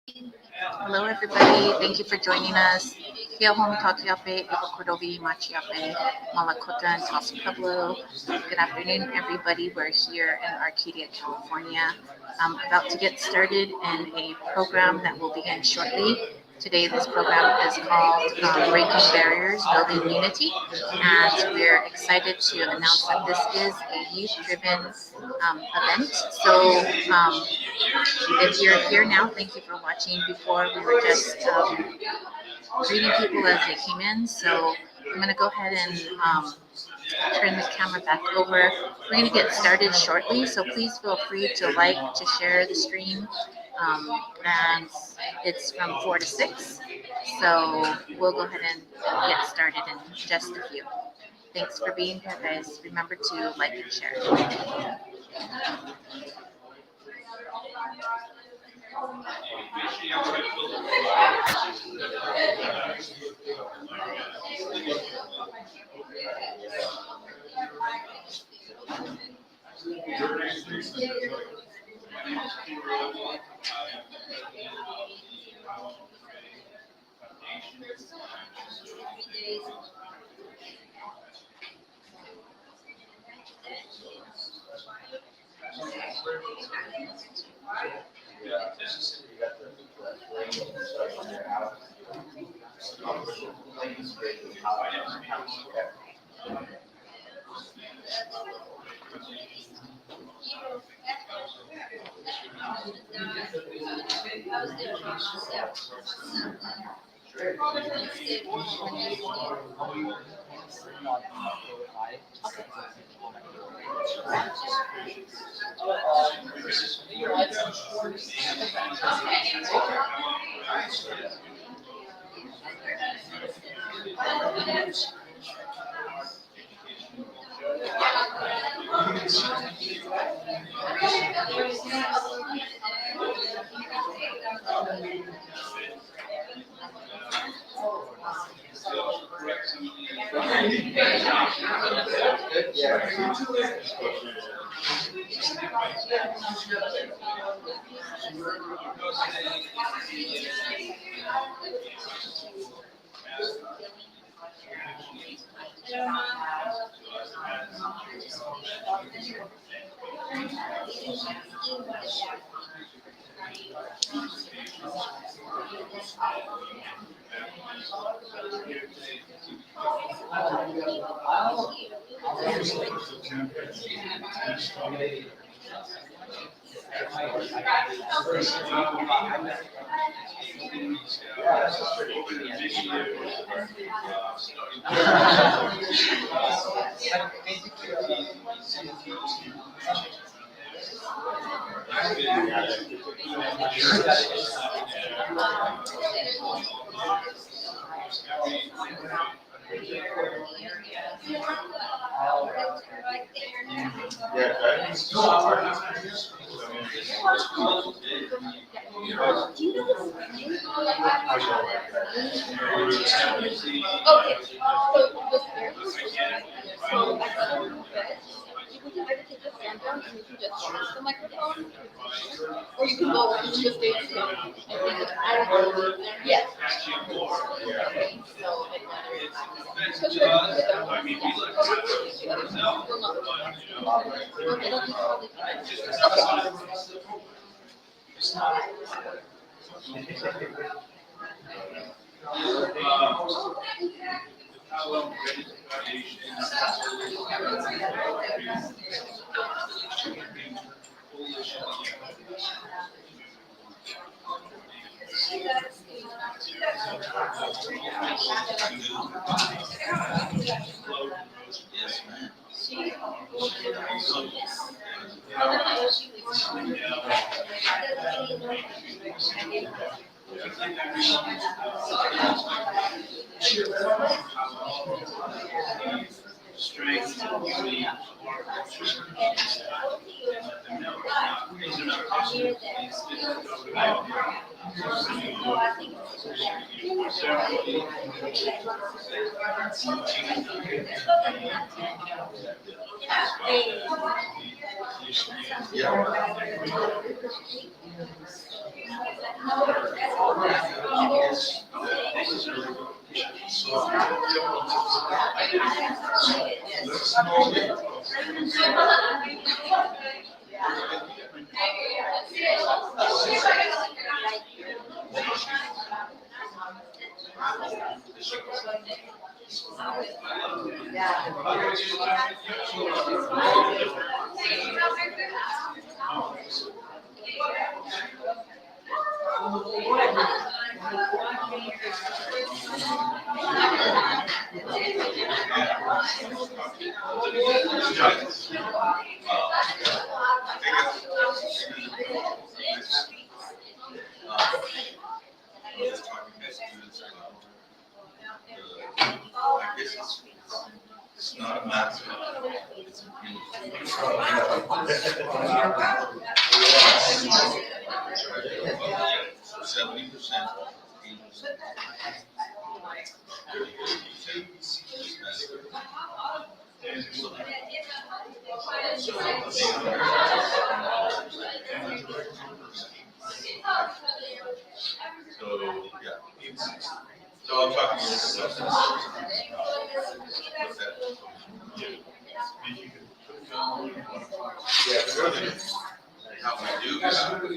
Hello, everybody. Thank you for joining us. Kia hon takiape, iwakurovi machiape, malakota and Taos Pueblo. Good afternoon, everybody. We're here in Arcadia, California. I'm about to get started in a program that will begin shortly. Today, this program is called Breaking Barriers, Building Unity, and we're excited to announce that this is a youth-driven event. So, if you're here now, thank you for watching. Before, we were just greeting people as they came in. So I'm going to go ahead and turn the camera back over. We're going to get started shortly, so please feel free to like, to share the stream. And it's from 4 to 6. So we'll go ahead and get started in just a few. Thanks for being here, guys. Remember to like and share. It's not a matter. It's so 70%, 80%. So yeah, so I'm talking how we do this. Can we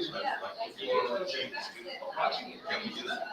do that?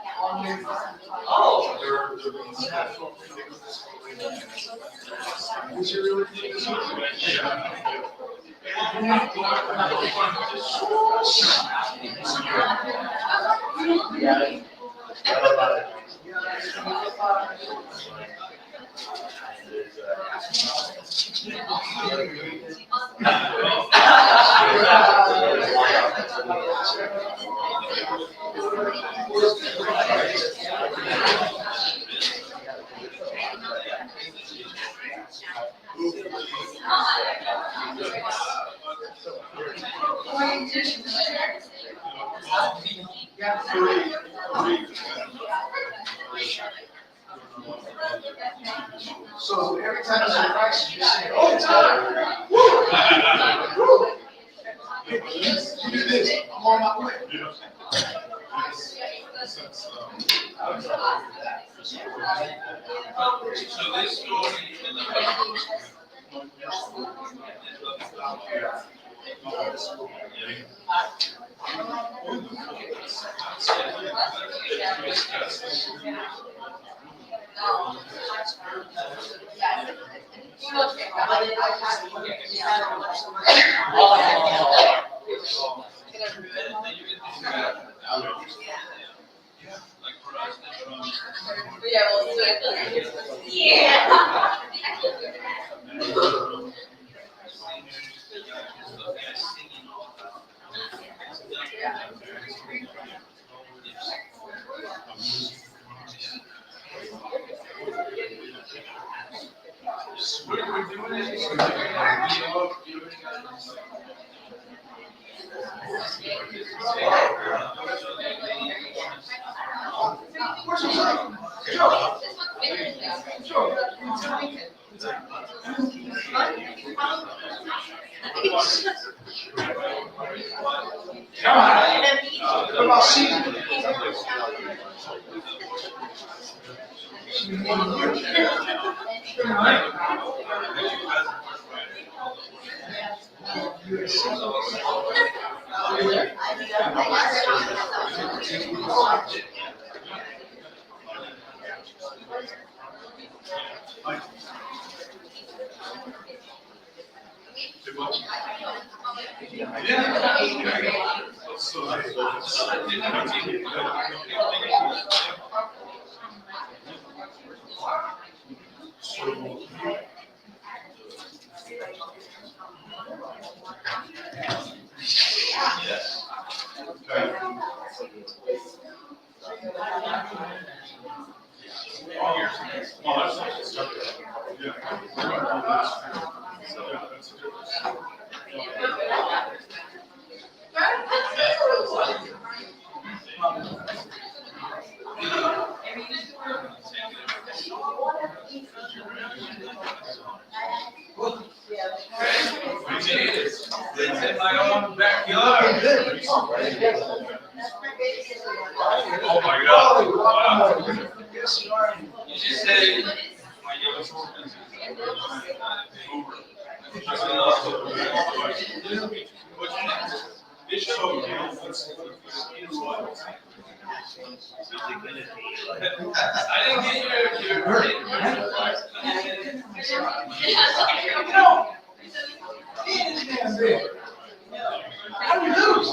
So every time there's a crisis, you say, "Oh, it's time!" Woo! You do this. I'm on my way. So this story in the It's in my own backyard. Oh my God. Wow. Yes, you are. You just say, my youngest. What's your name? Bishop. I didn't get your name. No. Damn big. How do you lose?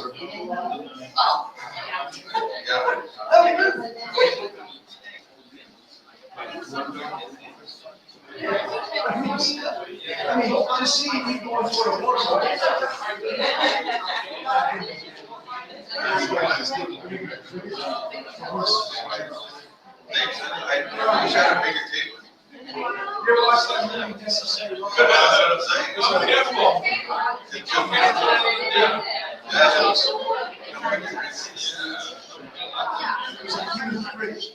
How do you lose? I mean, just seeing you going for the horse. I wish I had a bigger table. You're watching the movie Necessary. That's what I'm saying. Oh, careful. It's a huge bridge.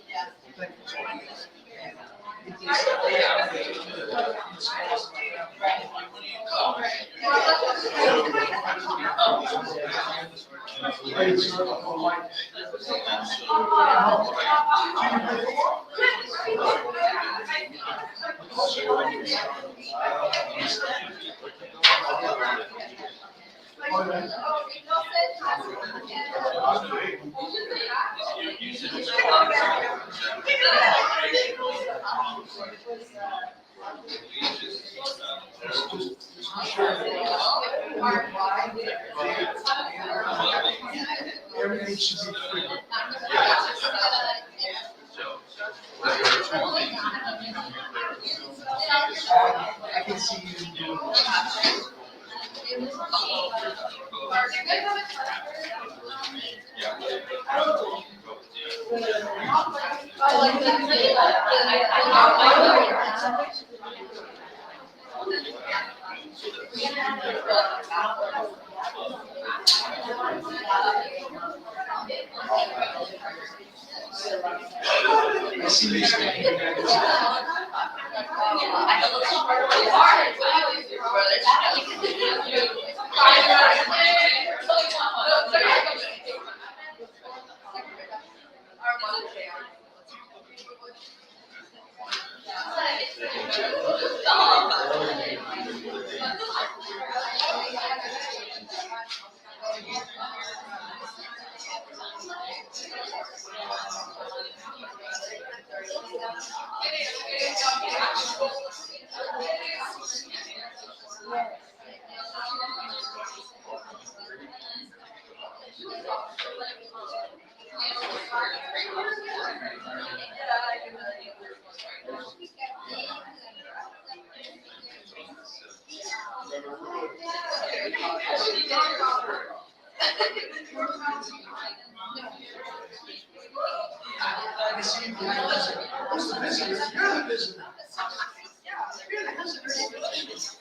Everything should be free. I can see you doing I see these Who's the visitor? You're the visitor. You're the visitor.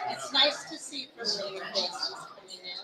It's nice to see familiar faces coming in.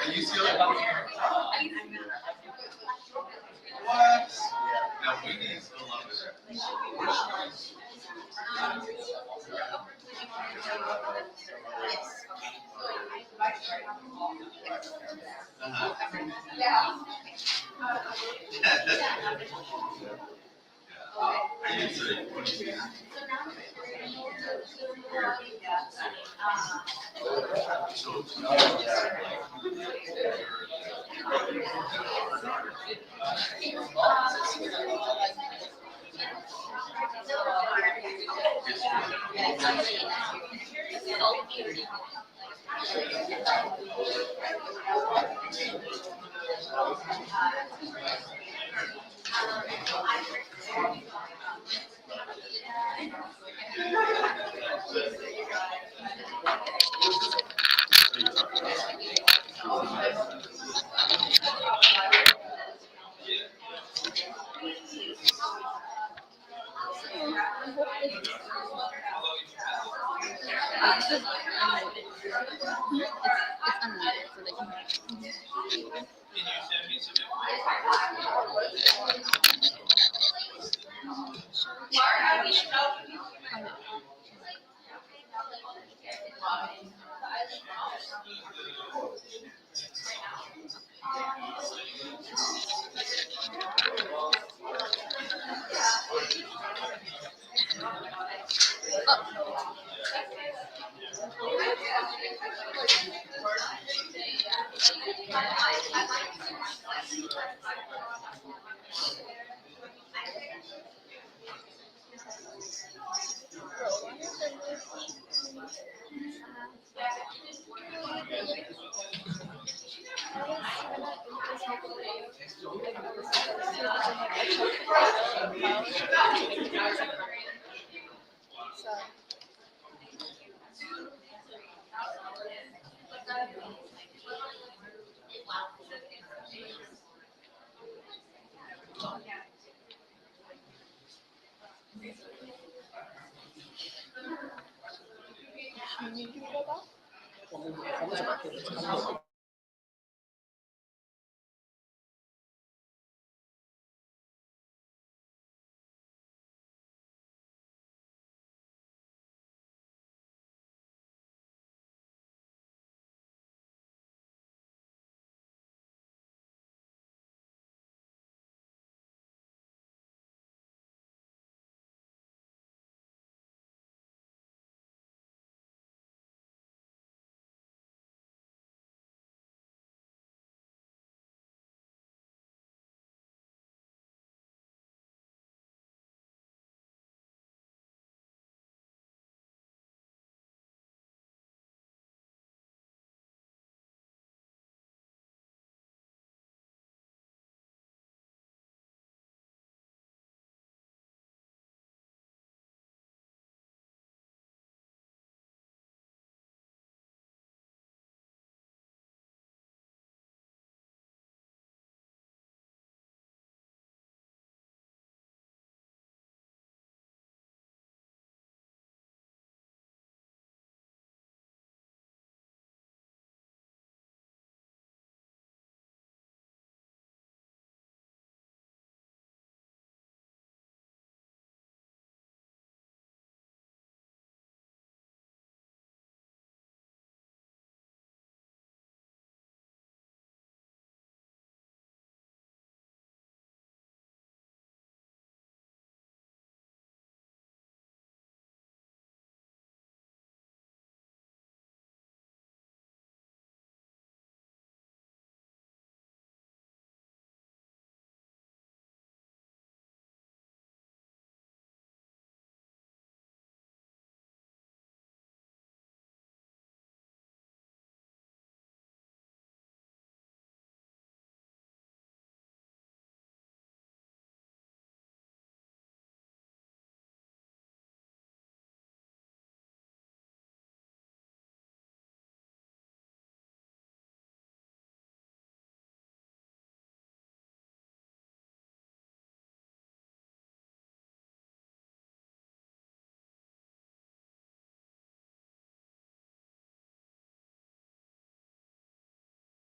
And you see like, what? Now we need to love it.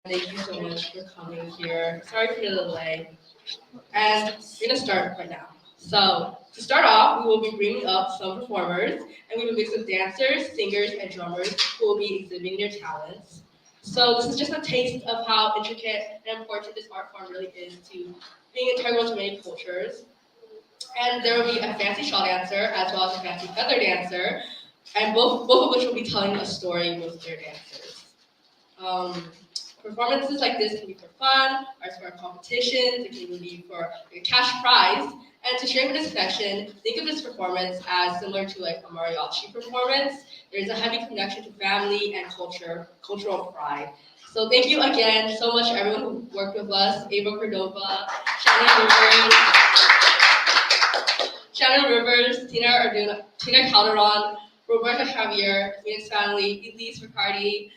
Thank you so much for coming here. Sorry for the delay. And we're gonna start right now. So to start off, we will be bringing up some performers, and we will mix with dancers, singers, and drummers who will be exhibiting their talents. So this is just a taste of how intricate and important this art form really is to being integral to many cultures. And there will be a fancy shawl dancer as well as a fancy feather dancer, and both of which will be telling a story with their dancers. Performances like this can be for fun, or for competitions, it can be for your cash prize. And to share this connection, think of this performance as similar to like a mariachi performance. There's a heavy connection to family and cultural pride. So thank you again so much everyone who worked with us, Ava Cordova, Shannon Rivers, Tina Calderon, Roberta Javier, Phoenix family, Elise Riccardi,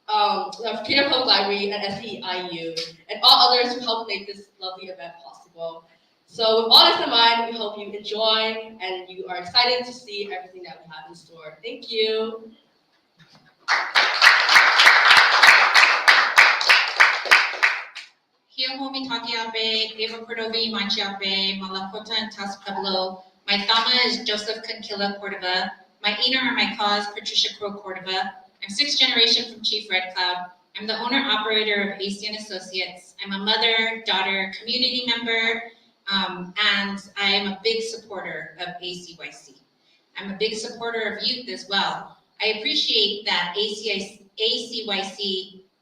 the Arcadia Public Library, and SPIU, and all others who helped make this lovely event possible. So with all this in mind, we hope you enjoy and you are excited to see everything that we have in store. Thank you. Here, homie Takiape, Eva Cordovi, Machiape, Malakota, and Tas Pueblo. My Thama is Joseph Conquilla Cordova. My Ina or my cause, Patricia Crow Cordova. I'm 6th generation from Chief Red Cloud. I'm the owner-operator of AC & Associates. I'm a mother, daughter, community member, and I am a big supporter of ACYC. I'm a big supporter of youth as well. I appreciate that ACYC,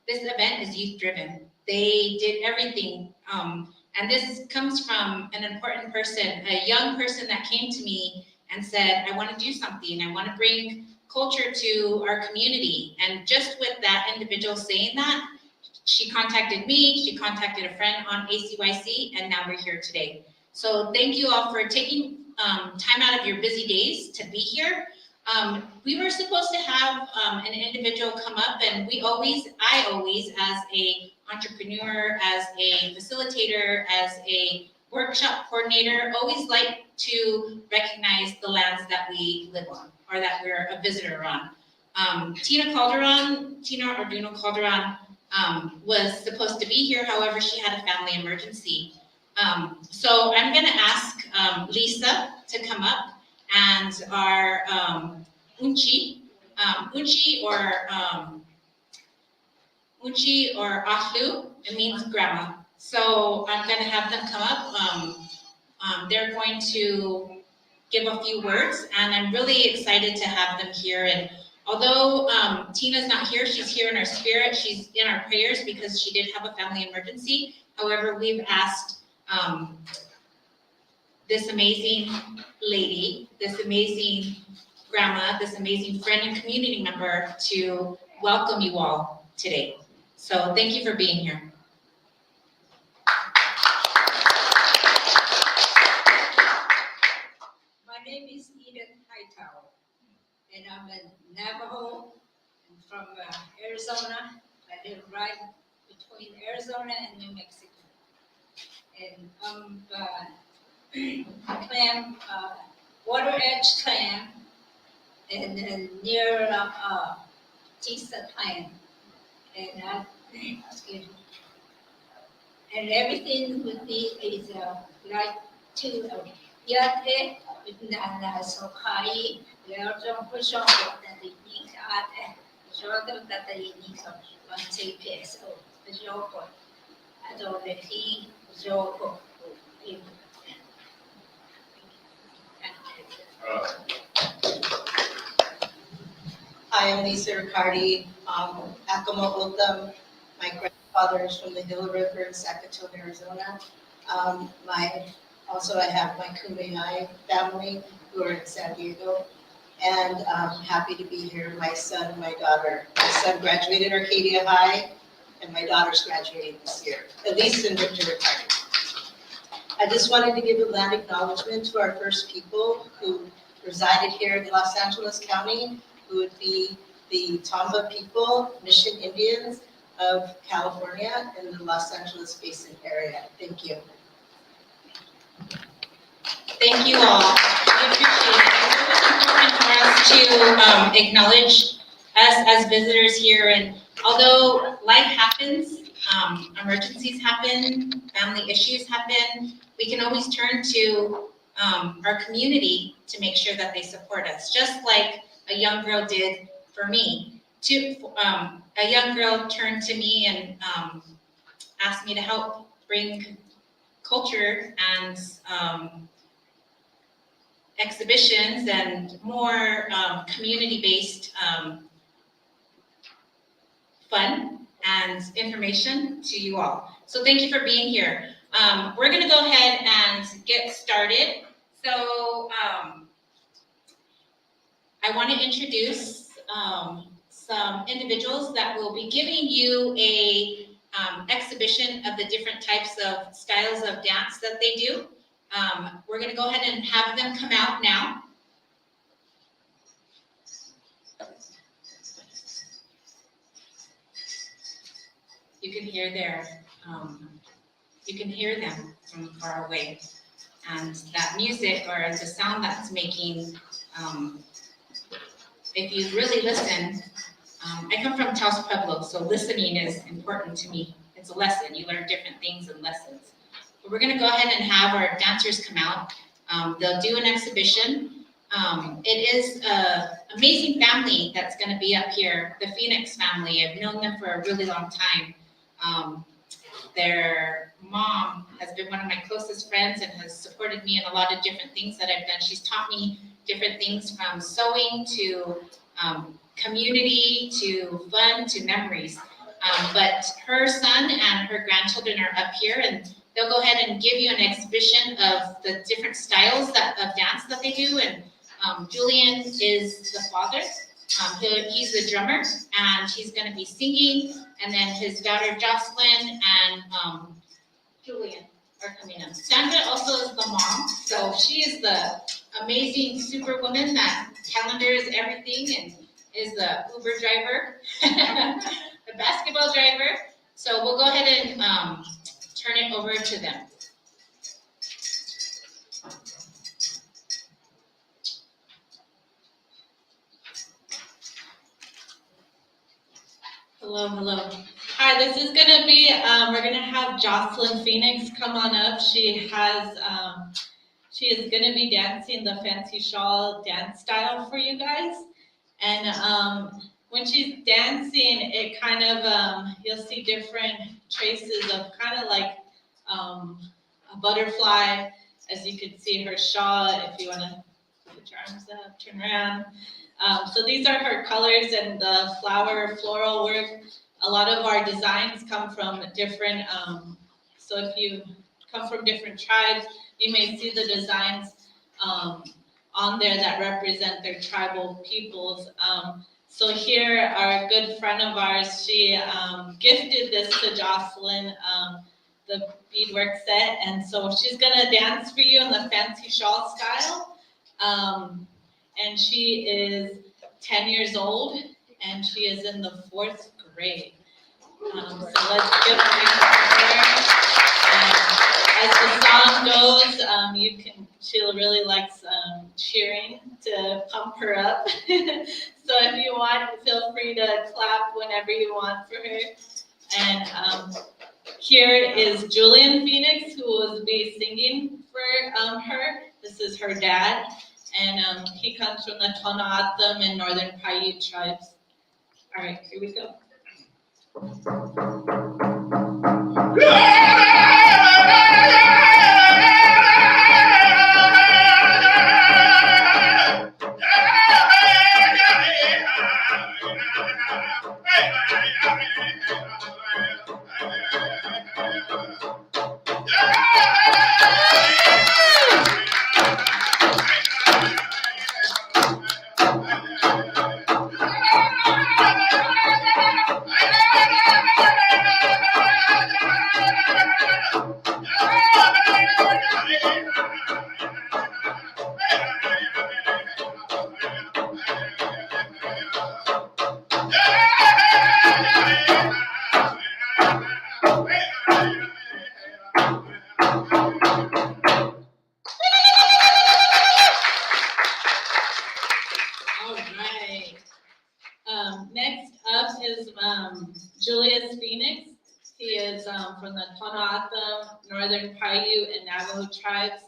this event is youth-driven. They did everything, and this comes from an important person, a young person that came to me and said, I want to do something. I want to bring culture to our community. And just with that individual saying that, she contacted me, she contacted a friend on ACYC, and now we're here today. So thank you all for taking time out of your busy days to be here. We were supposed to have an individual come up, and I always, as a entrepreneur, as a facilitator, as a workshop coordinator, always like to recognize the lands that we live on, or that we're a visitor on. Tina Orduno Calderon was supposed to be here, however, she had a family emergency. So I'm gonna ask Lisa to come up, and our Unchi or Ahlu, it means grandma. So I'm gonna have them come up. They're going to give a few words, and I'm really excited to have them here. And although Tina's not here, she's here in our spirit, she's in our prayers because she did have a family emergency. However, we've asked this amazing lady, this amazing grandma, this amazing friend and community member to welcome you all today. So thank you for being here. My name is Eden Hightower, and I'm a Navajo. I'm from Arizona. I live right between Arizona and New Mexico. And I'm clan, Water Edge clan, and then near Tisa clan. And excuse me. And everything with me is like to Yate, with Nana Sokai, Leoton Pushon, that the unique art, Jordan that the unique on TPS, the Joko. I don't know he, Joko. Hi, I'm Lisa Riccardi, Akimel Otham. My grandfather is from the Hill River in Sacaton, Arizona. I have my Kumeyaay family who are in San Diego. And I'm happy to be here. My son and my daughter. My son graduated Arcadia High, and my daughter's graduating this year. Elise and Victor Riccardi. I just wanted to give a land acknowledgement to our first people who resided here in Los Angeles County, who would be the Tongva people, Mission Indians of California and the Los Angeles Basin area. Thank you. Thank you all. I appreciate it. It's important for us to acknowledge us as visitors here, and Although life happens, emergencies happen, family issues happen, we can always turn to our community to make sure that they support us, just like a young girl did for me. A young girl turned to me and asked me to help bring culture and exhibitions and more community-based fun and information to you all. So thank you for being here. We're gonna go ahead and get started. So I wanna introduce some individuals that will be giving you a exhibition of the different types of styles of dance that they do. We're gonna go ahead and have them come out now. You can hear them from far away. And that music or the sound that's making, if you really listen, I come from Taos Pueblo, so listening is important to me. It's a lesson. You learn different things in lessons. But we're gonna go ahead and have our dancers come out. They'll do an exhibition. It is an amazing family that's gonna be up here, the Phoenix family. I've known them for a really long time. Their mom has been one of my closest friends and has supported me in a lot of different things that I've done. She's taught me different things from sewing to community to fun to memories. But her son and her grandchildren are up here and they'll go ahead and give you an exhibition of the different styles of dance that they do. And Julian is the father. He's the drummer and he's going to be singing. And then his daughter Jocelynn and Julian are coming in. Sandra also is the mom. So she is the amazing superwoman that calendars everything and is the Uber driver, the basketball driver. So we'll go ahead and turn it over to them. Hello, hello. Hi, this is gonna be, we're gonna have Jocelynn Phoenix come on up. She is gonna be dancing the fancy shawl dance style for you guys. And when she's dancing, it kind of, you'll see different traces of kind of like a butterfly, as you can see her shawl, if you wanna put your arms up, turn around. So these are her colors and the floral work. A lot of our designs come from different, so if you come from different tribes, you may see the designs on there that represent their tribal peoples. So here, our good friend of ours, she gifted this to Jocelynn, the beadwork set, and so she's gonna dance for you in the fancy shawl style. And she is 10 years old, and she is in the 4th grade. So let's give her. As the song goes, she really likes cheering to pump her up. So if you want, feel free to clap whenever you want for her. And here is Julian Phoenix, who will be singing for her. This is her dad. And he comes from the Tohono and Northern Paiute tribes. All right, here we go. from the Tohono, Northern Paiute, and Navajo tribes.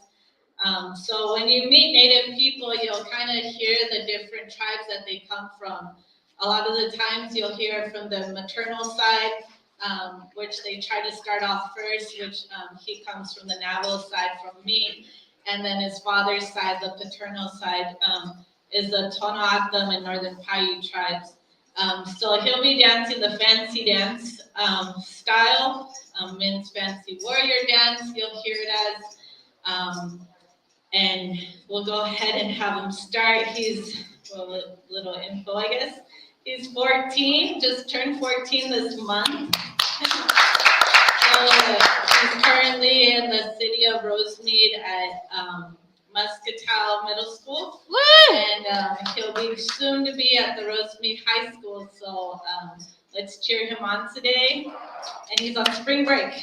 So when you meet Native people, you'll kind of hear the different tribes that they come from. A lot of the times you'll hear from the maternal side, which they try to start off first, which he comes from the Navajo side from me. And then his father's side, the paternal side, is the Tohono and Northern Paiute tribes. So he'll be dancing the fancy dance style, men's fancy warrior dance, you'll hear it as. And we'll go ahead and have him start. He's, well, a little info, I guess. He's 14, just turned 14 this month. So he's currently in the city of Rosemead at Muscatel Middle School. Woo! And he'll be soon to be at the Rosemead High School. So let's cheer him on today. And he's on spring break.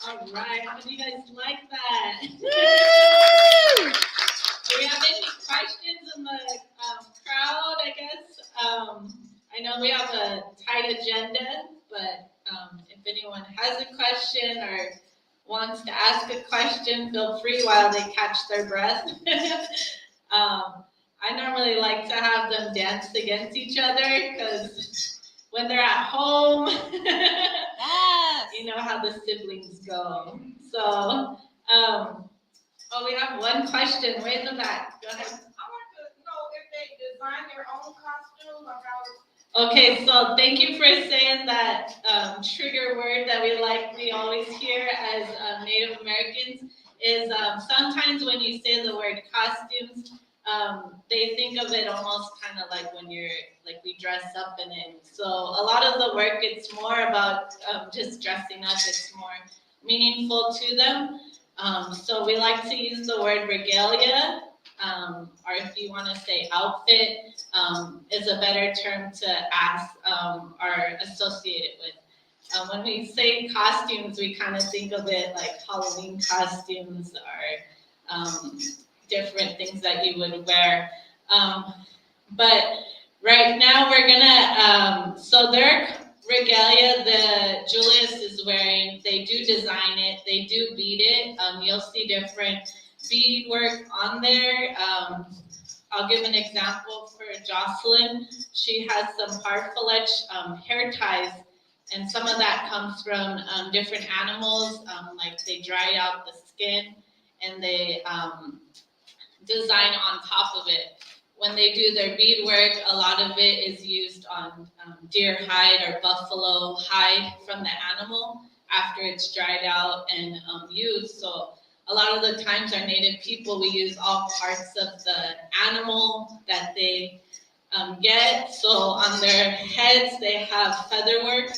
All right, how do you guys like that? Do we have any questions in the crowd, I guess? I know we have a tight agenda, but if anyone has a question or wants to ask a question, feel free while they catch their breath. I normally like to have them dance against each other because when they're at home, you know how the siblings go. So, we have one question way in the back. Go ahead. I want to know if they design their own costume or how. Okay, so thank you for saying that trigger word that we always hear as Native Americans is sometimes when you say the word costumes, they think of it almost kind of like when you're like we dress up in it. So a lot of the work, it's more about just dressing up. It's more meaningful to them. So we like to use the word regalia, or if you want to say outfit, is a better term to ask or associate it with. When we say costumes, we kind of think of it like Halloween costumes or different things that you would wear. But right now we're gonna, so their regalia, the Julius is wearing, they do design it, they do bead it. You'll see different bead work on there. I'll give an example for Jocelynn. She has some parfleche hair ties, and some of that comes from different animals, like they dry out the skin and they design on top of it. When they do their bead work, a lot of it is used on deer hide or buffalo hide from the animal after it's dried out and used. So a lot of the times our Native people, we use all parts of the animal that they get. So on their heads, they have feather work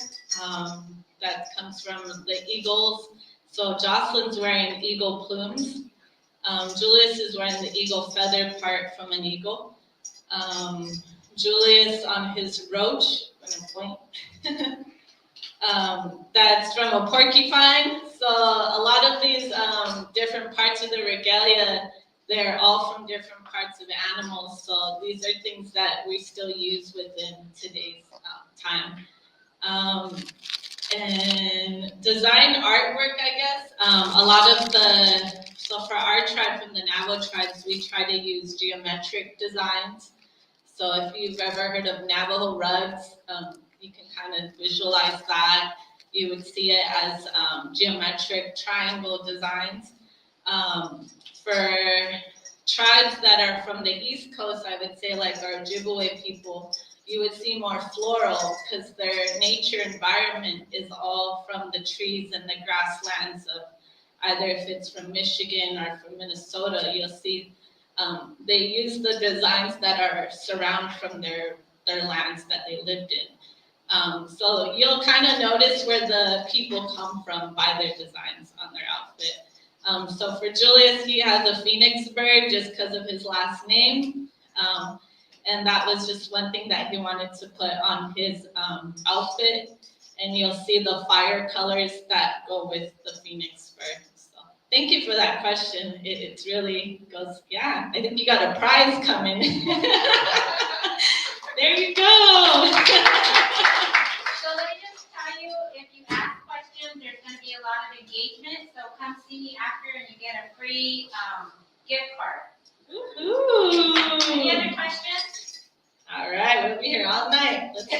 that comes from the eagles. So Jocelyn's wearing eagle plumes. Julius is wearing the eagle feather part from an eagle. Julius on his roach, I'm gonna point. That's from a porcupine. So a lot of these different parts of the regalia, they're all from different parts of animals. So these are things that we still use within today's time. And design artwork, I guess. A lot of the, so for our tribe, from the Navajo tribes, we try to use geometric designs. So if you've ever heard of Navajo rugs, you can kind of visualize that. You would see it as geometric triangle designs. For tribes that are from the East Coast, I would say like our Ojibwe people, you would see more floral because their nature environment is all from the trees and the grasslands of either if it's from Michigan or from Minnesota, you'll see they use the designs that are surround from their lands that they lived in. So you'll kind of notice where the people come from by their designs on their outfit. So for Julius, he has a phoenix bird just because of his last name. And that was just one thing that he wanted to put on his outfit. And you'll see the fire colors that go with the phoenix bird. So thank you for that question. It really goes, yeah, I think you got a prize coming. There you go. So let me just tell you, if you ask questions, there's going to be a lot of engagement. So come see me after and you get a free gift card. Woohoo! Any other questions? All right, we'll be here all night. Let's go.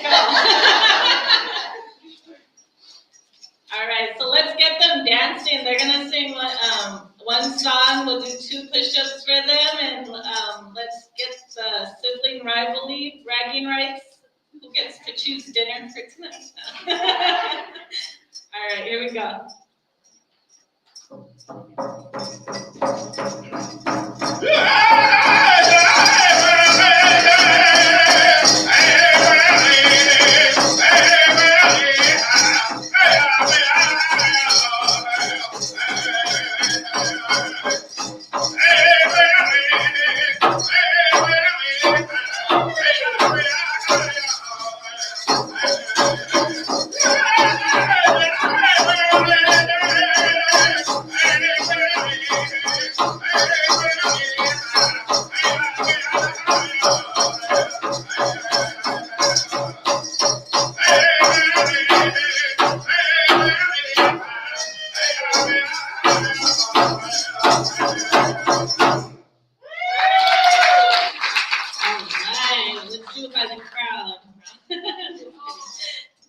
All right, so let's get them dancing. They're gonna sing one song. We'll do 2 push-ups for them, and let's get the sibling rivalry, bragging rights. Who gets to choose dinner for tonight? All right, here we go.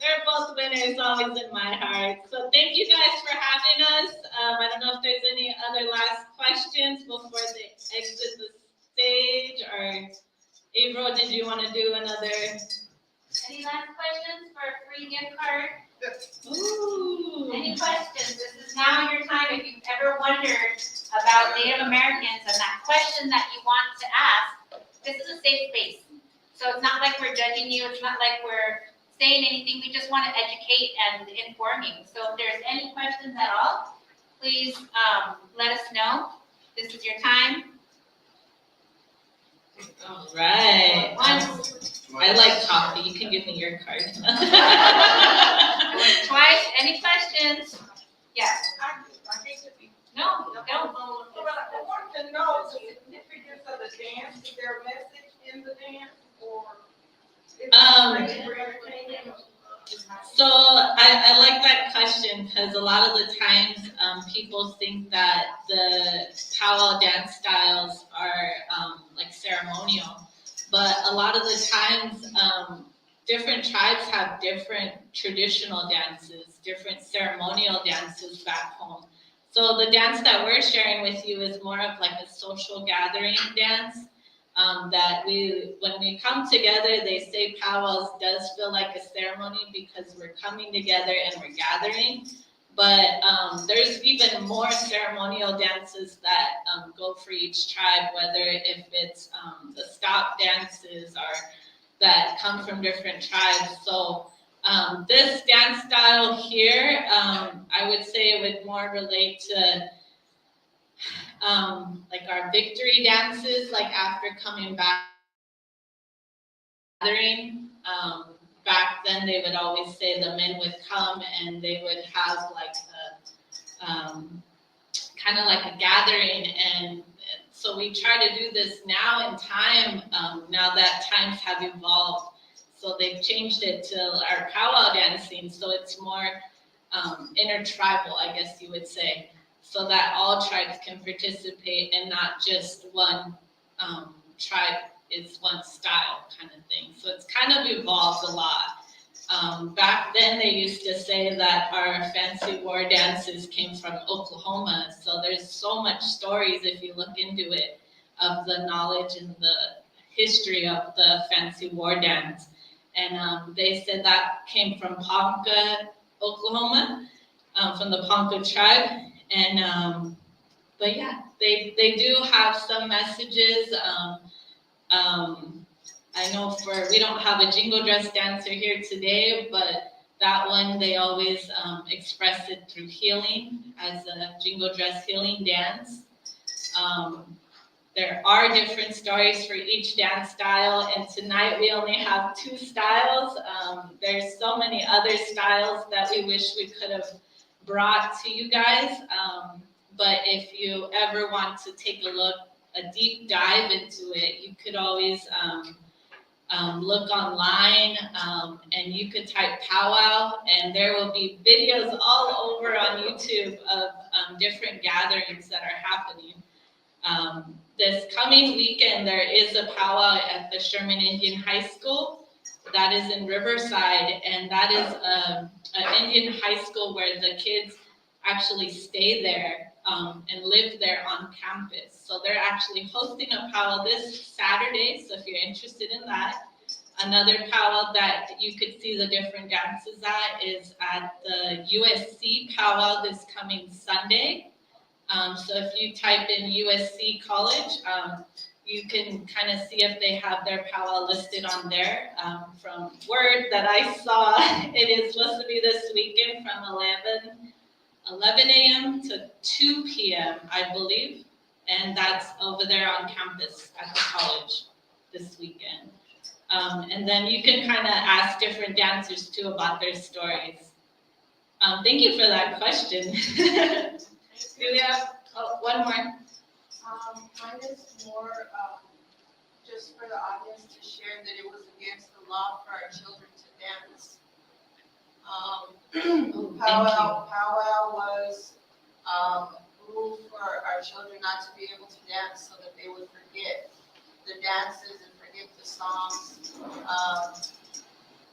They're both winners, always in my heart. So thank you guys for having us. I don't know if there's any other last questions before they exit the stage, or April, did you want to do another? Any last questions for a free gift card? Ooh. Any questions? This is now your time. If you've ever wondered about Native Americans and that question that you want to ask, this is a safe space. So it's not like we're judging you. It's not like we're saying anything. We just want to educate and inform you. So if there's any questions at all, please let us know. This is your time. All right. Once, I like coffee. You can give me your card. twice. Any questions? Yes. I hate to be. No, don't. I want to know the significance of the dance. Is there a message in the dance, or is it for entertainment? So I like that question because a lot of the times people think that the PowWow dance styles are like ceremonial, but a lot of the times different tribes have different traditional dances, different ceremonial dances back home. So the dance that we're sharing with you is more of like a social gathering dance. That when we come together, they say PowWows does feel like a ceremony because we're coming together and we're gathering. But there's even more ceremonial dances that go for each tribe, whether if it's the stop dances or that come from different tribes. So this dance style here, I would say it would more relate to like our victory dances, like after coming back, back then they would always say the men would come and they would have like a kind of like a gathering. And so we try to do this now in time, now that times have evolved. So they've changed it to our PowWow dancing. So it's more intertribal, I guess you would say, so that all tribes can participate and not just one tribe is one style kind of thing. So it's kind of evolved a lot. Back then, they used to say that our fancy war dances came from Oklahoma. So there's so much stories, if you look into it, of the knowledge and the history of the fancy war dance. And they said that came from Ponca, Oklahoma, from the Ponca tribe. And but yeah, they do have some messages. I know we don't have a jingle dress dancer here today, but that one, they always express it through healing as a jingle dress healing dance. There are different stories for each dance style, and tonight we only have 2 styles. There's so many other styles that we wish we could have brought to you guys. But if you ever want to take a deep dive into it, you could always look online, and you could type PowWow, and there will be videos all over on YouTube of different gatherings that are happening. This coming weekend, there is a PowWow at the Sherman Indian High School. That is in Riverside, and that is an Indian high school where the kids actually stay there and live there on campus. So they're actually hosting a PowWow this Saturday, so if you're interested in that. Another PowWow that you could see the different dances at is at the USC PowWow this coming Sunday. So if you type in USC College, you can kind of see if they have their PowWow listed on there. From word that I saw, it is supposed to be this weekend from 11 a.m. to 2 p.m., I believe. And that's over there on campus at the college this weekend. And then you can kind of ask different dancers too about their stories. Thank you for that question. Do we have one more? Mine is more just for the audience to share that it was against the law for our children to dance. PowWow was rule for our children not to be able to dance so that they would forget the dances and forget the songs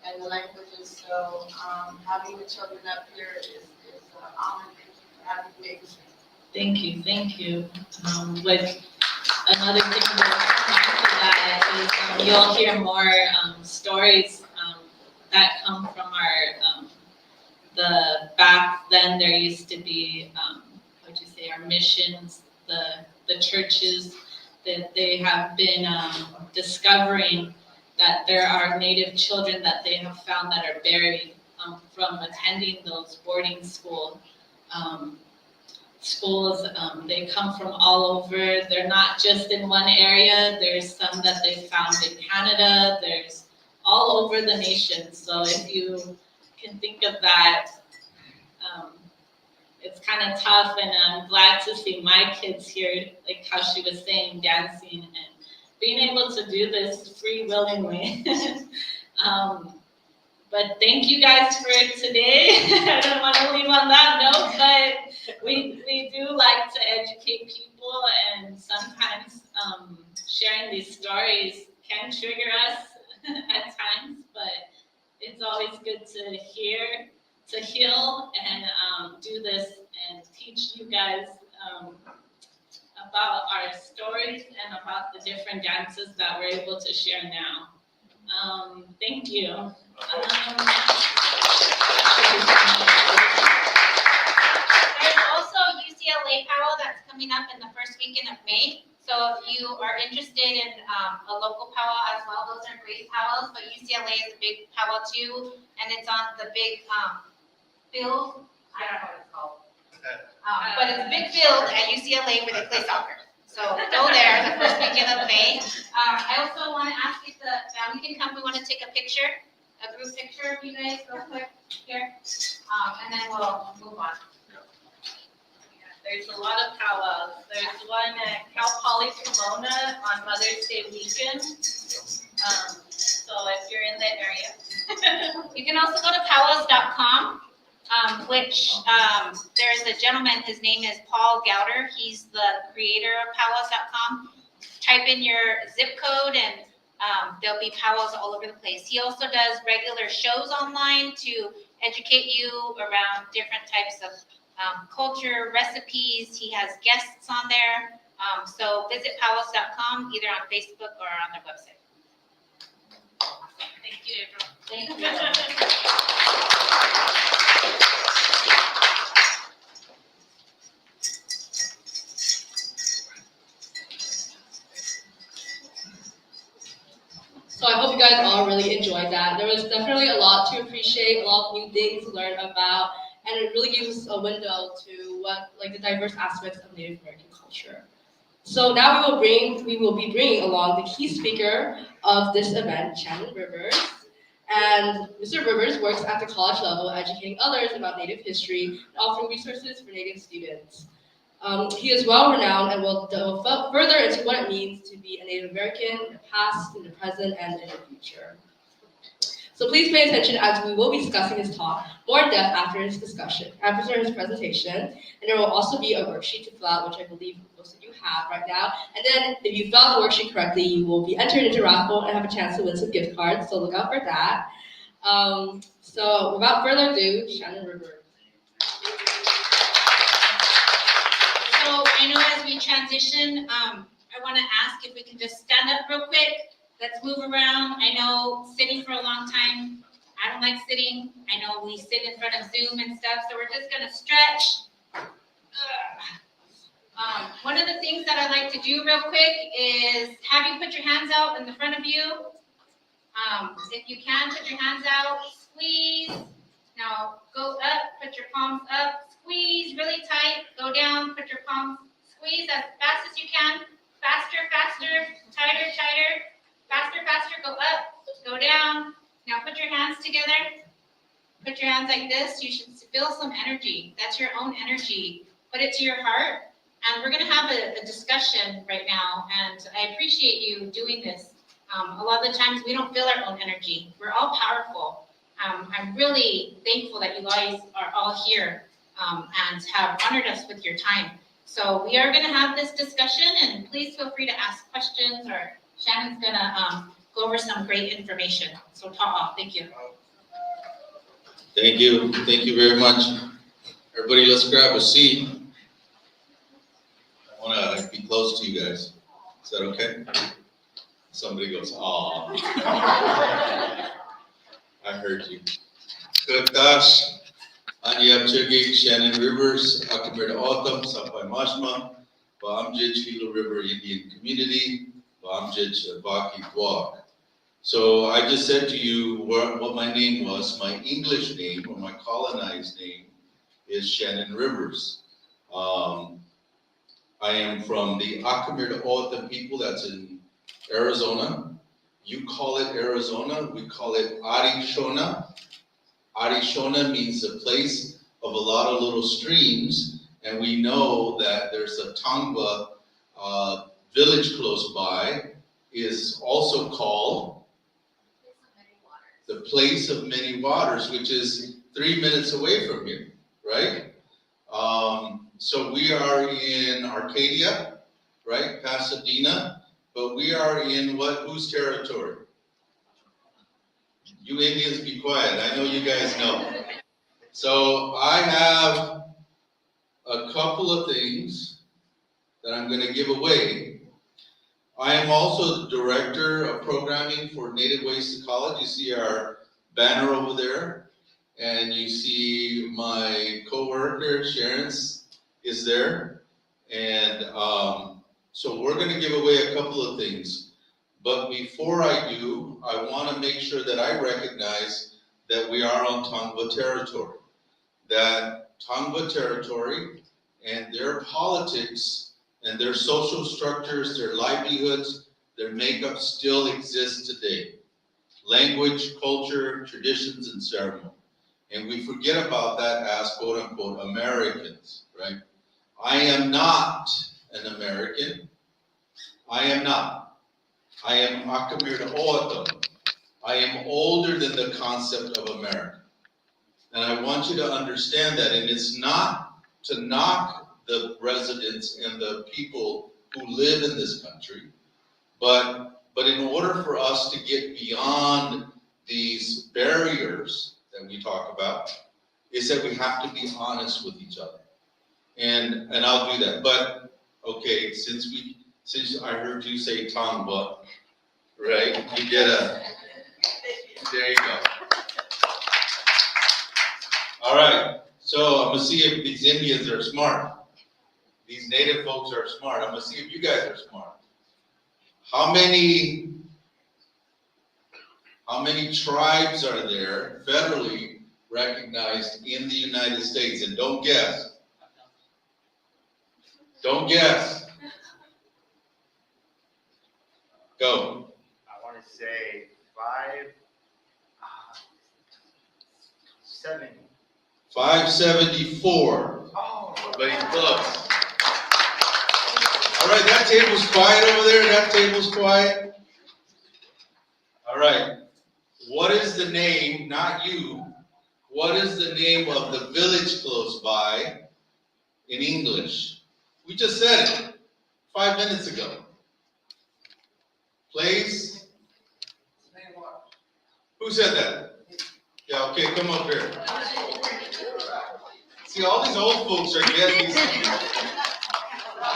and the languages. So having the children up here is an honor. Thank you for having me. Thank you. With another thing that is you'll hear more stories that come from our the back then. There used to be our missions, the churches that they have been discovering that there are Native children that they have found that are buried from attending those boarding schools. They come from all over. They're not just in one area. There's some that they found in Canada. There's all over the nation. So if you can think of that, it's kind of tough, and I'm glad to see my kids here, like how she was saying, dancing and being able to do this free willingly. But thank you guys for today. I don't want to leave on that note, but we do like to educate people, and sometimes sharing these stories can trigger us at times, but it's always good to hear, to heal, and do this and teach you guys about our stories and about the different dances that we're able to share now. Thank you. There's also UCLA PowWow that's coming up in the first weekend of May. So if you are interested in a local PowWow as well, those are great PowWows, but UCLA is a big PowWow too, and it's on the big field. I don't know what it's called. But it's a big field at UCLA where they play soccer. So go there the first weekend of May. I also want to ask if the family can come. We want to take a picture, a group picture of you guys real quick here. And then we'll move on. There's a lot of PowWows. There's one at Cal Poly Pomona on Mother's Day weekend. So if you're in that area. You can also go to powwows.com, which there's a gentleman, his name is Paul Gowder. He's the creator of powwows.com. Type in your zip code and There'll be powwows all over the place. He also does regular shows online to educate you around different types of culture, recipes. He has guests on there. So visit powwows.com either on Facebook or on their website. Thank you, April. Thank you. So I hope you guys all really enjoyed that. There was definitely a lot to appreciate, a lot of new things to learn about, and it really gives us a window to what, like, the diverse aspects of Native American culture. So now we will be bringing along the key speaker of this event, Shannon Rivers. And Mr. Rivers works at the college level, educating others about Native history and offering resources for Native students. He is well renowned and will delve further into what it means to be a Native American in the past, in the present, and in the future. So please pay attention as we will be discussing his talk more in depth after his presentation. And there will also be a worksheet to fill out, which I believe most of you have right now. And then if you fill out the worksheet correctly, you will be entered into raffle and have a chance to win some gift cards. So look out for that. So without further ado, Shannon Rivers. So I know as we transition, I want to ask if we can just stand up real quick. Let's move around. I know sitting for a long time, I don't like sitting. I know we sit in front of Zoom and stuff, so we're just going to stretch. One of the things that I like to do real quick is have you put your hands out in the front of you. If you can, put your hands out, squeeze. Now go up, put your palms up, squeeze really tight, go down, put your palms, squeeze as fast as you can, faster, faster, tighter, tighter, faster, faster, go up, go down. Now put your hands together, put your hands like this. You should feel some energy. That's your own energy. Put it to your heart, and we're gonna have a discussion right now, and I appreciate you doing this. A lot of the times we don't feel our own energy. We're all powerful. I'm really thankful that you guys are all here and have honored us with your time. So we are gonna have this discussion, and please feel free to ask questions, or Shannon's gonna go over some great information. So Ta'a, thank you. Thank you very much. Everybody, let's grab a seat. I wanna be close to you guys. Is that okay? Somebody goes, "Aw." I heard you. Kutash, Anyapchugig, Shannon Rivers, Akimel Autumn, Sapai Mashma, Baamjij, Hilo River Indian Community, Baamjij, Baki Dwag. So I just said to you what my name was. My English name, or my colonized name, is Shannon Rivers. I am from the Akimel Autumn people, that's in Arizona. You call it Arizona, we call it Arizona. Arizona means a place of a lot of little streams, and we know that there's a Tongva village close by, is also called the place of many waters, which is 3 minutes away from here, right? So we are in Arcadia, right, Pasadena, but we are in whose territory? You Indians be quiet, I know you guys know. So I have a couple of things that I'm gonna give away. I am also the director of programming for Native Ways to College. You see our banner over there, and you see my coworker, Sharon, is there. And so we're gonna give away a couple of things. But before I do, I wanna make sure that I recognize that we are on Tongva territory. That Tongva territory and their politics and their social structures, their livelihoods, their makeup still exists today. Language, culture, traditions, and ceremony. And we forget about that as quote unquote Americans, right? I am not an American. I am not. I am Akimel Autumn. I am older than the concept of America. And I want you to understand that. And it's not to knock the residents and the people who live in this country, but But in order for us to get beyond these barriers that we talk about, is that we have to be honest with each other. And I'll do that. But okay, since I heard you say Tongva, right? You get there you go. All right, so I'm gonna see if these Indians are smart. These native folks are smart. I'm gonna see if you guys are smart. How many tribes are there federally recognized in the United States? And don't guess. Don't guess. Go. I want to say 570. 574. Oh, But he's close. All right, that table's quiet over there. That table's quiet. All right. What is the name, not you, what is the name of the village close by in English? We just said it 5 minutes ago. Place? Who said that? Yeah, okay, come up here. See, all these old folks are getting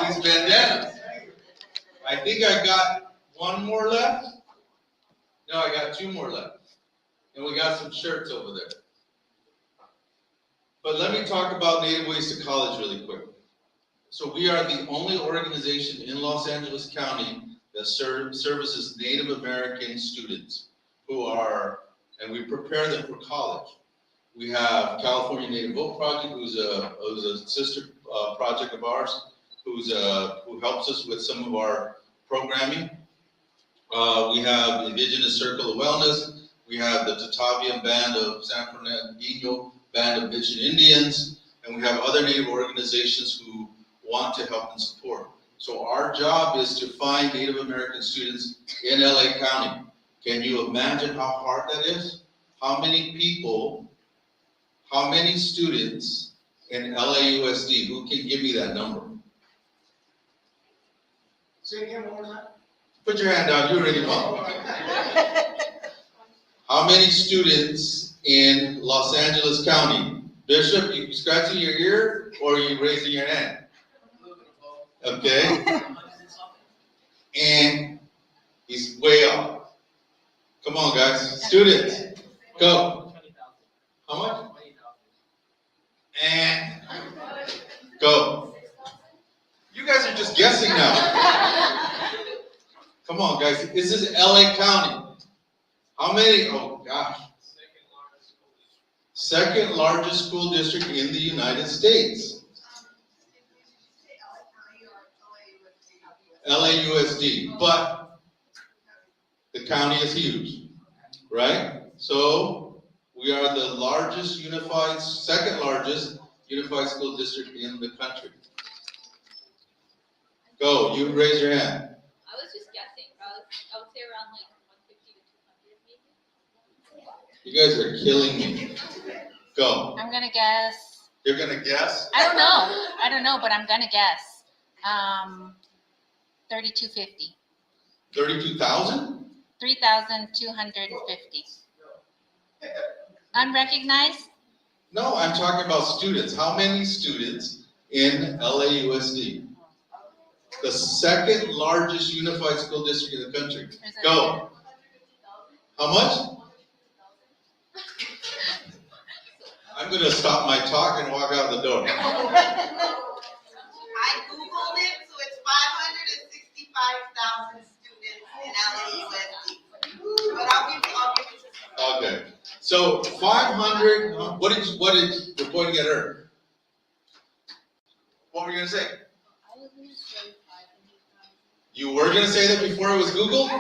these bandanas. I think I got one more left. No, I got two more left. And we got some shirts over there. But let me talk about Native Ways to College really quick. So we are the only organization in Los Angeles County that services Native American students who are, and we prepare them for college. We have California Native Vote Project, who's a sister project of ours, who helps us with some of our programming. We have Indigenous Circle of Wellness. We have the Tatavian Band of San Bernardino, Band of Mission Indians, and we have other Native organizations who want to help and support. So our job is to find Native American students in LA County. Can you imagine how hard that is? How many people, how many students in LAUSD? Who can give me that number? Say again, one more time. Put your hand down, you're ready, Mom. How many students in Los Angeles County? Bishop, you scratching your ear or are you raising your hand? Okay. And he's way off. Come on, guys. Students, go. How much? And go. You guys are just guessing now. Come on, guys. This is LA County. How many? Oh, gosh. Second largest school district in the United States. LAUSD. But the county is huge, right? So we are the largest unified, second largest unified school district in the country. Go, you raise your hand. I was just guessing. I would say around like 150 to 200 maybe. You guys are killing me. Go. I'm gonna guess. You're gonna guess? I don't know, but I'm gonna guess. 3250. 32,000? 3,250. Unrecognized? No, I'm talking about students. How many students in LAUSD? The second largest unified school district in the country. Go. How much? I'm going to stop my talk and walk out the door. I Googled it, so it's 565,000 students in LAUSD. But I'll give it to you. Okay. So 500, what did you're pointing at her? What were you going to say? I was gonna say 500,000. You were going to say that before it was Googled?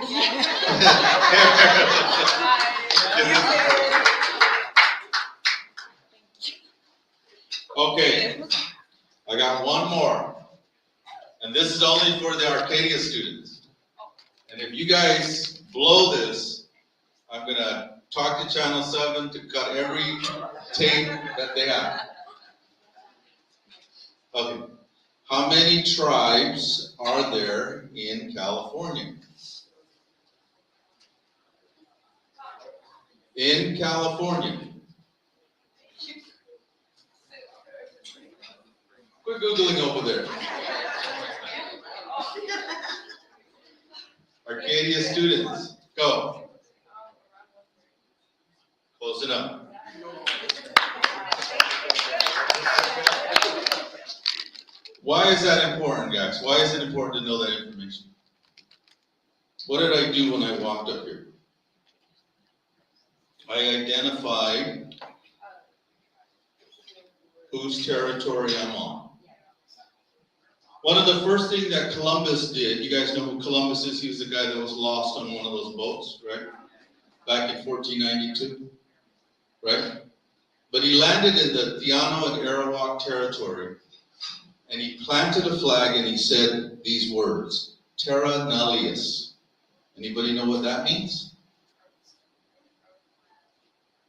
Okay, I got one more. And this is only for the Arcadia students. And if you guys blow this, I'm going to talk to Channel 7 to cut every tape that they have. Okay. How many tribes are there in California? in California. Quit Googling over there. Arcadia students, go. Close enough. Why is that important, guys? Why is it important to know that information? What did I do when I walked up here? I identified whose territory I'm on. One of the first things that Columbus did, you guys know who Columbus is? He was the guy that was lost on one of those boats, right? Back in 1492, right? But he landed in the Tohono and Arawak territory, and he planted a flag and he said these words, Terra Nullius. Anybody know what that means?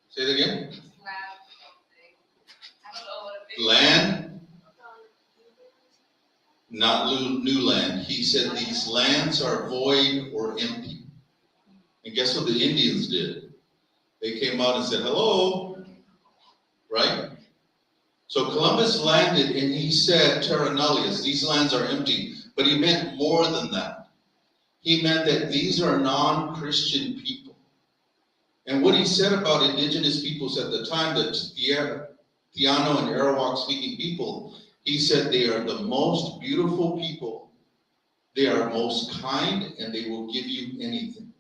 Say it again. Land, not new land. He said these lands are void or empty. And guess what the Indians did? They came out and said, hello, right? So Columbus landed and he said, Terra Nullius, these lands are empty. But he meant more than that. He meant that these are non-Christian people. And what he said about indigenous peoples at the time, the Tohono and Arawak speaking people, he said they are the most beautiful people, they are most kind, and they will give you anything.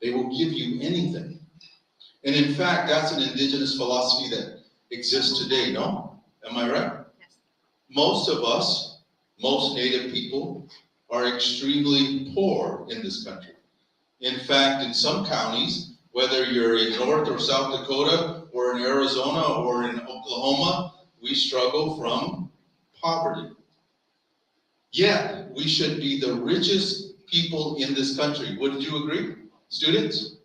They will give you anything. And in fact, that's an indigenous philosophy that exists today, no? Am I right? Yes. Most of us, most Native people, are extremely poor in this country. In fact, in some counties, whether you're in North or South Dakota, or in Arizona, or in Oklahoma, we struggle from poverty. Yet, we should be the richest people in this country. Wouldn't you agree, students?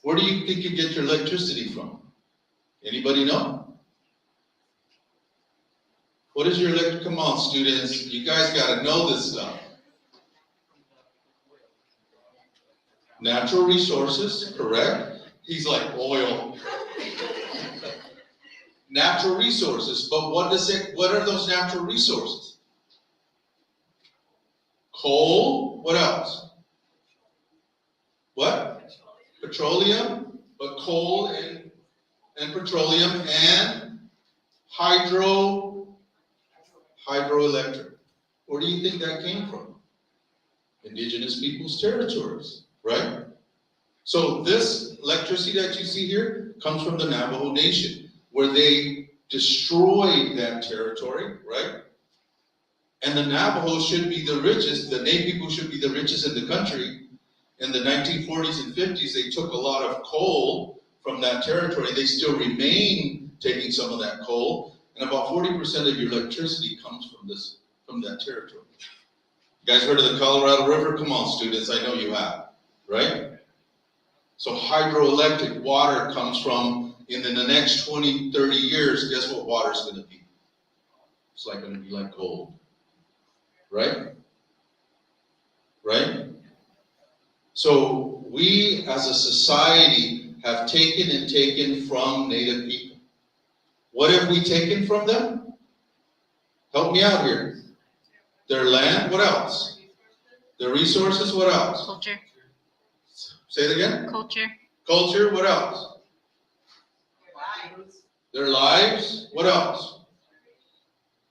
Where do you think you get your electricity from? Anybody know? What is your electric? Come on, students. You guys got to know this stuff. Natural resources, correct? He's like oil. Natural resources, but what are those natural resources? Coal, what else? What? Petroleum, but coal and petroleum and hydroelectric. Where do you think that came from? Indigenous people's territories, right? So this electricity that you see here comes from the Navajo Nation, where they destroyed that territory, right? And the Navajo should be the richest, the Native people should be the richest in the country. In the 1940s and 50s, they took a lot of coal from that territory. They still remain taking some of that coal, and about 40% of your electricity comes from that territory. You guys heard of the Colorado River? Come on, students, I know you have, right? So hydroelectric water comes from, in the next 20, 30 years, guess what water's gonna be? It's like gonna be like gold, right? Right? So we as a society have taken from Native people. What have we taken from them? Help me out here. Their land, what else? Their resources, what else? Culture. Say it again. Culture. Culture, what else? Their lives, what else?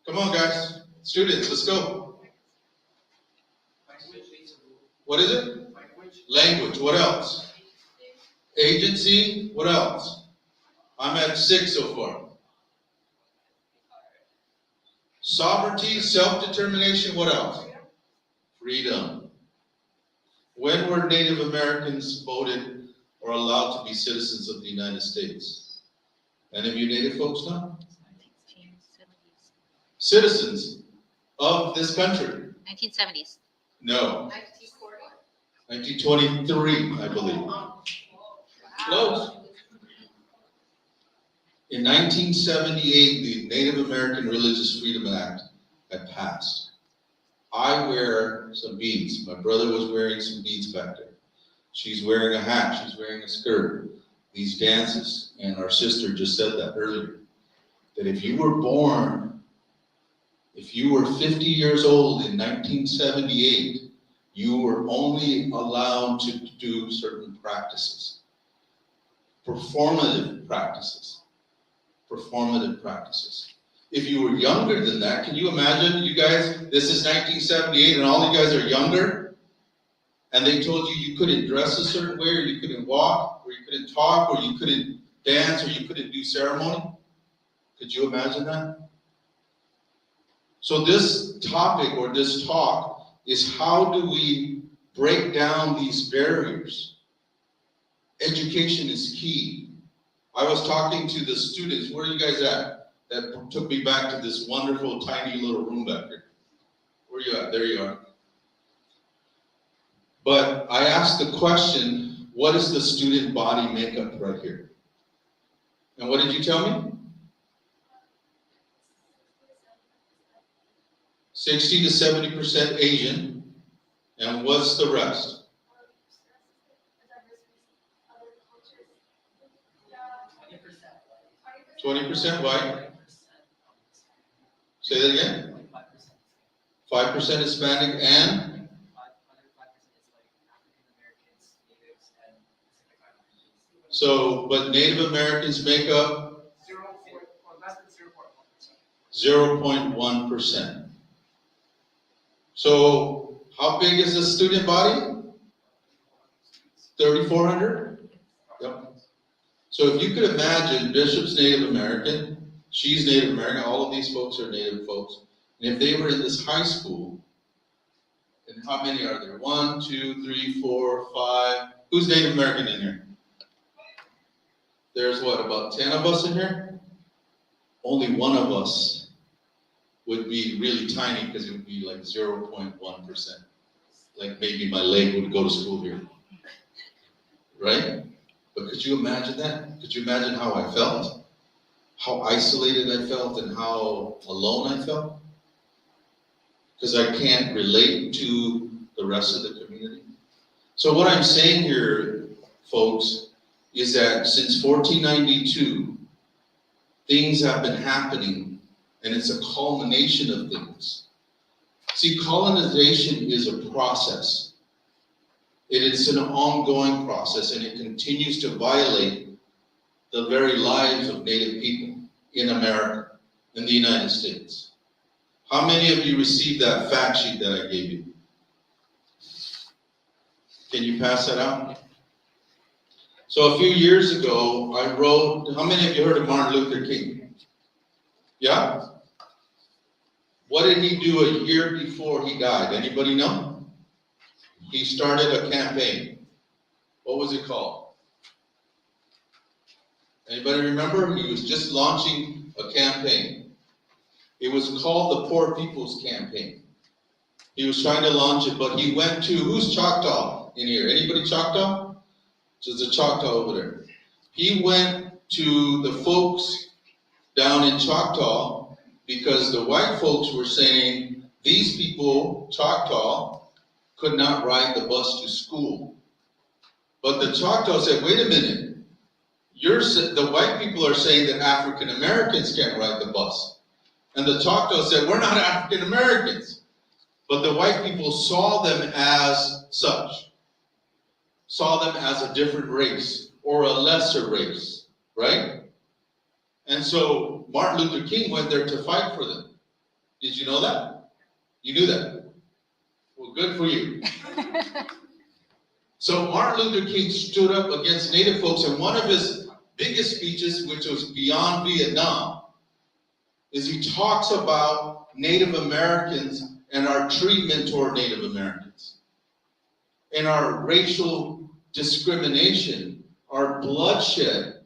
Come on, guys. Students, let's go. What is it? Language, what else? Agency, what else? I'm at 6 so far. Sovereignty, self-determination, what else? Freedom. When were Native Americans voted or allowed to be citizens of the United States? Any of you Native folks know? 1970s. Citizens of this country? 1970s. No. 1923, I believe. Close. In 1978, the Native American Religious Freedom Act had passed. I wear some beads. My brother was wearing some beads back there. She's wearing a hat, she's wearing a skirt. These dances, and our sister just said that earlier, that if you were 50 years old in 1978, you were only allowed to do certain practices. Performative practices. If you were younger than that, can you imagine, you guys, this is 1978 and all you guys are younger, and they told you you couldn't dress a certain way, or you couldn't walk, or you couldn't talk, or you couldn't dance, or you couldn't do ceremony? Could you imagine that? So this topic, or this talk, is how do we break down these barriers? Education is key. I was talking to the students, where are you guys at? That took me back to this wonderful tiny little room back here. Where are you at? There you are. But I asked the question, what is the student body makeup right here? And what did you tell me? 60 to 70% Asian. And what's the rest? 20% white. Say that again. 5% Hispanic and? So, but Native Americans make up? 0.1%. So, how big is the student body? 3,400? Yep. So if you could imagine, Bishop's Native American, she's Native American, all of these folks are Native folks. And if they were in this high school, and how many are there? 1, 2, 3, 4, 5. Who's Native American in here? There's what, about 10 of us in here? Only one of us would be really tiny, because it would be like 0.1%. Like maybe my leg would go to school here. Right? But could you imagine that? Could you imagine how I felt? How isolated I felt and how alone I felt? Because I can't relate to the rest of the community. So what I'm saying here, folks, is that since 1492, things have been happening, and it's a culmination of things. See, colonization is a process. It is an ongoing process, and it continues to violate the very lives of Native people in America, in the United States. How many of you received that fact sheet that I gave you? Can you pass that out? So a few years ago, I wrote, how many of you heard of Martin Luther King? Yeah? What did he do a year before he died? Anybody know? He started a campaign. What was it called? Anybody remember? He was just launching a campaign. It was called the Poor People's Campaign. He was trying to launch it, but he went to, who's Choctaw in here? Anybody Choctaw? There's a Choctaw over there. He went to the folks down in Choctaw because the white folks were saying these people, Choctaw, could not ride the bus to school. But the Choctaw said, wait a minute, the white people are saying that African Americans can't ride the bus. And the Choctaw said, we're not African Americans. But the white people saw them as such, saw them as a different race or a lesser race, right? And so Martin Luther King went there to fight for them. Did you know that? You knew that? Well, good for you. So Martin Luther King stood up against Native folks, and one of his biggest speeches, which was Beyond Vietnam, is he talks about Native Americans and our treatment toward Native Americans, and our racial discrimination, our bloodshed,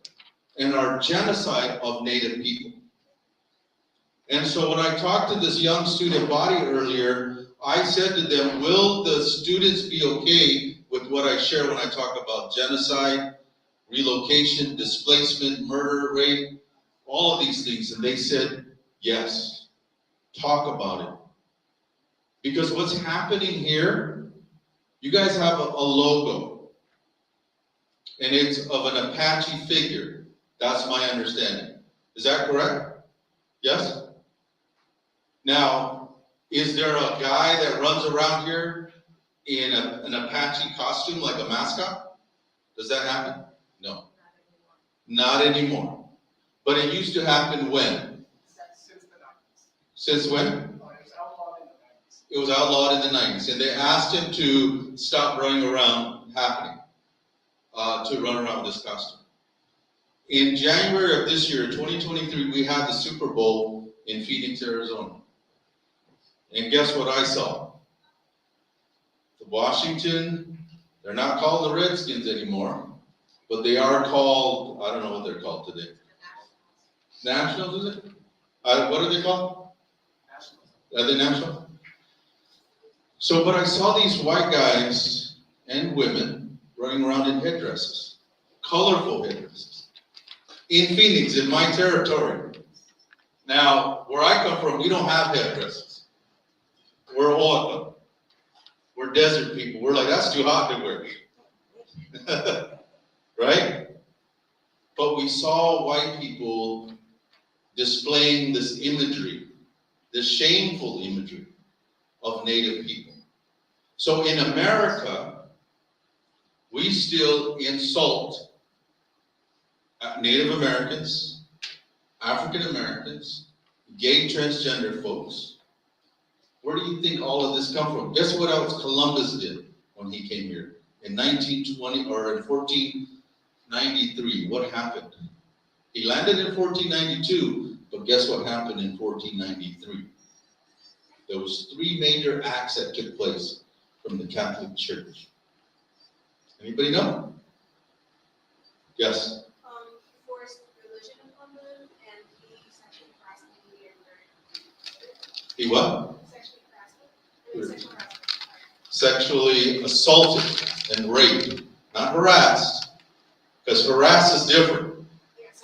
and our genocide of Native people. And so when I talked to this young student body earlier, I said to them, will the students be okay with what I share when I talk about genocide, relocation, displacement, murder, rape, all of these things? And they said, yes, talk about it. Because what's happening here, you guys have a logo. and it's of an Apache figure. That's my understanding. Is that correct? Yes? Now, is there a guy that runs around here in an Apache costume like a mascot? Does that happen? No. Not anymore. But it used to happen when? Since the 90s. Since when? It was outlawed in the 90s. It was outlawed in the 90s, and they asked him to stop running around, to run around with this costume. In January of this year, 2023, we had the Super Bowl in Phoenix, Arizona. And guess what I saw? The Washington, they're not called the Redskins anymore, but they are called, I don't know what they're called today. Nationals, is it? What are they called? Are they national? So, but I saw these white guys and women running around in headdresses, colorful headdresses, in Phoenix, in my territory. Now, where I come from, we don't have headdresses. We're Oahu. We're desert people. We're like, that's too hot to wear. Right? But we saw white people displaying this imagery, this shameful imagery of Native people. So in America, we still insult Native Americans, African Americans, gay transgender folks. Where do you think all of this come from? Guess what else Columbus did when he came here? In 1920 or in 1493, what happened? He landed in 1492, but guess what happened in 1493? There was 3 major acts that took place from the Catholic Church. Anybody know? Yes. He forced religion upon them, and he sexually harassed me and murdered. He what? Sexually harassed me. Sexually assaulted and raped, not harassed, because harass is different, Yes.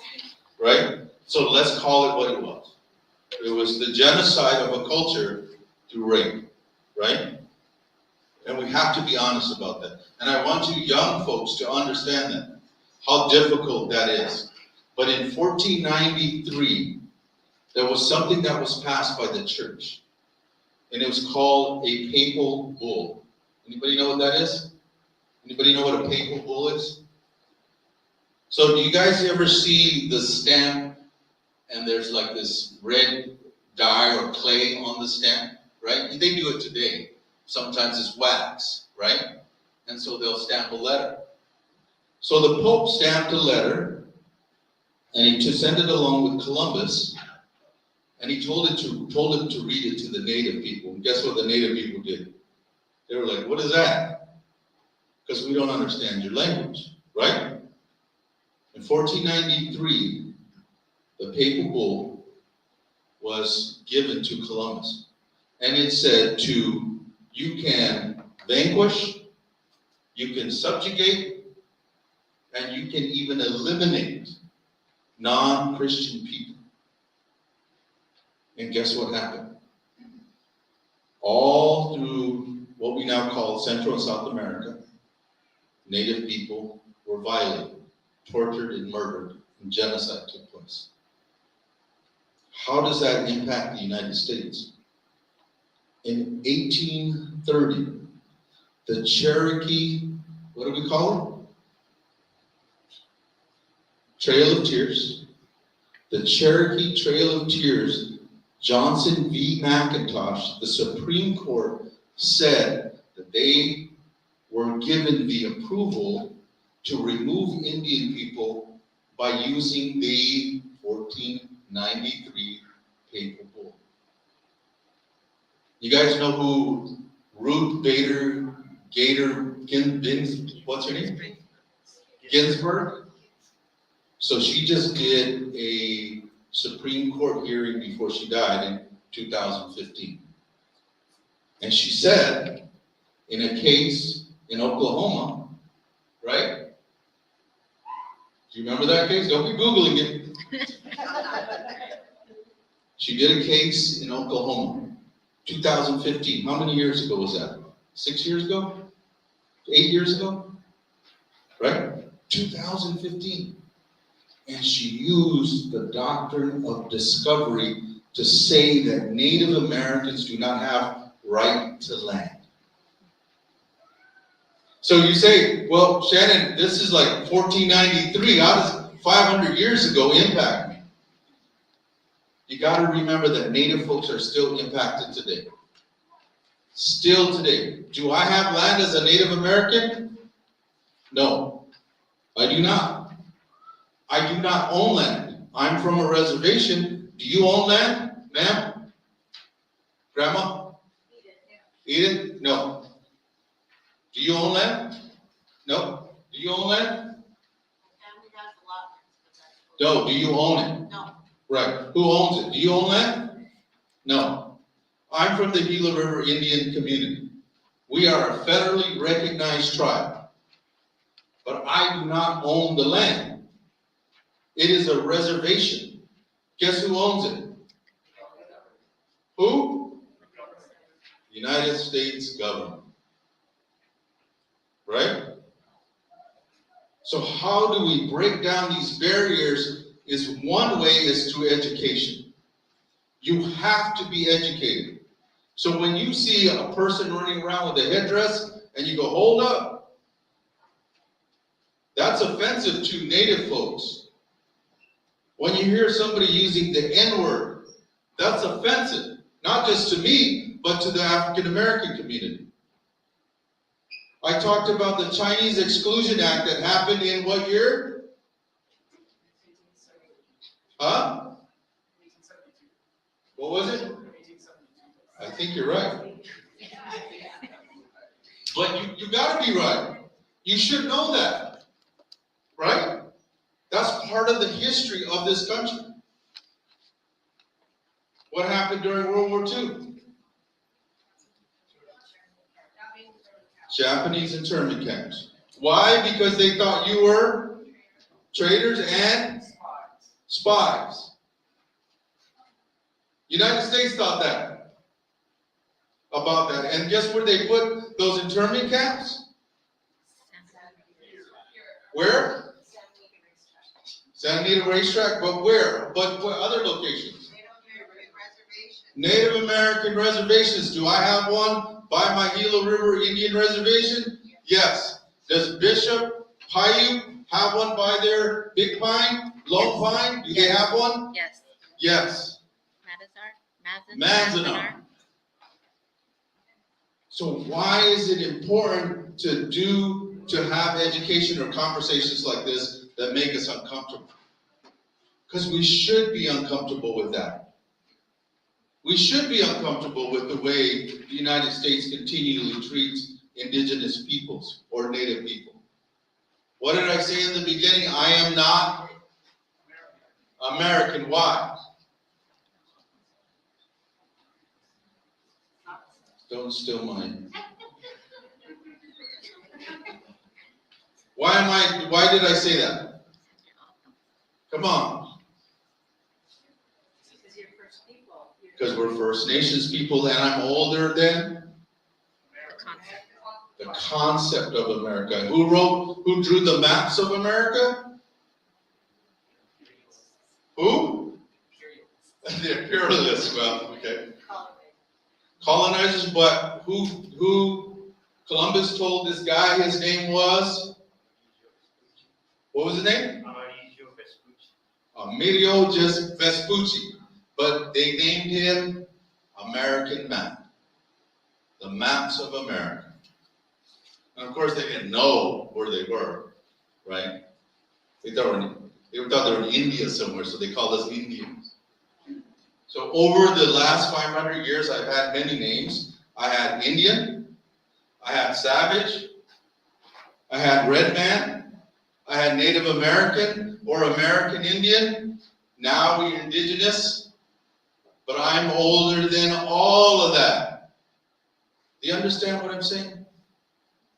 right? So let's call it what it was. It was the genocide of a culture through rape, right? And we have to be honest about that. And I want you young folks to understand that, how difficult that is. But in 1493, there was something that was passed by the church, and it was called a papal bull. Anybody know what that is? Anybody know what a papal bull is? So do you guys ever see the stamp and there's like this red dye or clay on the stamp, right? They do it today. Sometimes it's wax, right? And so they'll stamp a letter. So the Pope stamped a letter, and he sent it along with Columbus, and he told him to read it to the native people. And guess what the native people did? They were like, what is that? Because we don't understand your language, right? In 1493, the papal bull was given to Columbus. And it said you can vanquish, you can subjugate, and you can even eliminate non-Christian people. And guess what happened? All through what we now call Central and South America, Native people were violated, tortured, and murdered, and genocide took place. How does that impact the United States? In 1830, the Cherokee, what do we call it? Trail of Tears. The Cherokee Trail of Tears, Johnson v. McIntosh, the Supreme Court said that they were given the approval to remove Indian people by using the 1493 papal bull. You guys know who Ruth Bader what's her name? Ginsburg? So she just did a Supreme Court hearing before she died in 2015. And she said, in a case in Oklahoma, right? Do you remember that case? Don't be Googling it. She did a case in Oklahoma, 2015. How many years ago was that? 6 years ago? 8 years ago? Right? 2015. And she used the doctrine of discovery to say that Native Americans do not have right to land. So you say, well, Shannon, this is like 1493. How does 500 years ago impact me? You got to remember that Native folks are still impacted today. Still today. Do I have land as a Native American? No, I do not. I do not own land. I'm from a reservation. Do you own land, ma'am? Grandma? Edith? No. Do you own land? No. Do you own land? Family has a lot. No. Do you own it? No. Right. Who owns it? Do you own land? No. I'm from the Gila River Indian community. We are a federally recognized tribe. But I do not own the land. It is a reservation. Guess who owns it? Who? United States government. Right? So how do we break down these barriers? Is one way is through education. You have to be educated. So when you see a person running around with a headdress and you go, hold up, that's offensive to Native folks. When you hear somebody using the N-word, that's offensive, not just to me, but to the African American community. I talked about the Chinese Exclusion Act that happened in what year? Huh? What was it? I think you're right. But you gotta be right. You should know that. Right? That's part of the history of this country. What happened during World War II? Japanese internment camps. Why? Because they thought you were traitors and spies. United States thought that. About that. And guess where they put those internment camps? Where? Santa Anita Racetrack, but where? But what other locations? Native American reservations. Do I have one by my Gila River Indian Reservation? Yes. Does Bishop Paiute have one by their Big Pine, Lone Pine? Do they have one? Yes. Yes. Manzanar. So why is it important to have education or conversations like this that make us uncomfortable? Because we should be uncomfortable with that. We should be uncomfortable with the way the United States continually treats indigenous peoples or Native people. What did I say in the beginning? I am not American. Why? Don't steal mine. Why did I say that? Come on. Because we're First Nations people and I'm older than the concept of America. Who drew the maps of America? Who? The imperialists. Well, okay. Colonizers, but who Columbus told this guy his name was? What was his name? Amerigo Vespucci. But they named him American Map. The maps of America. And of course they didn't know where they were, right? They thought they were in India somewhere, so they called us Indians. So over the last 500 years, I've had many names. I had Indian, I had Savage, I had Red Man, I had Native American or American Indian. Now we're indigenous, but I'm older than all of that. Do you understand what I'm saying?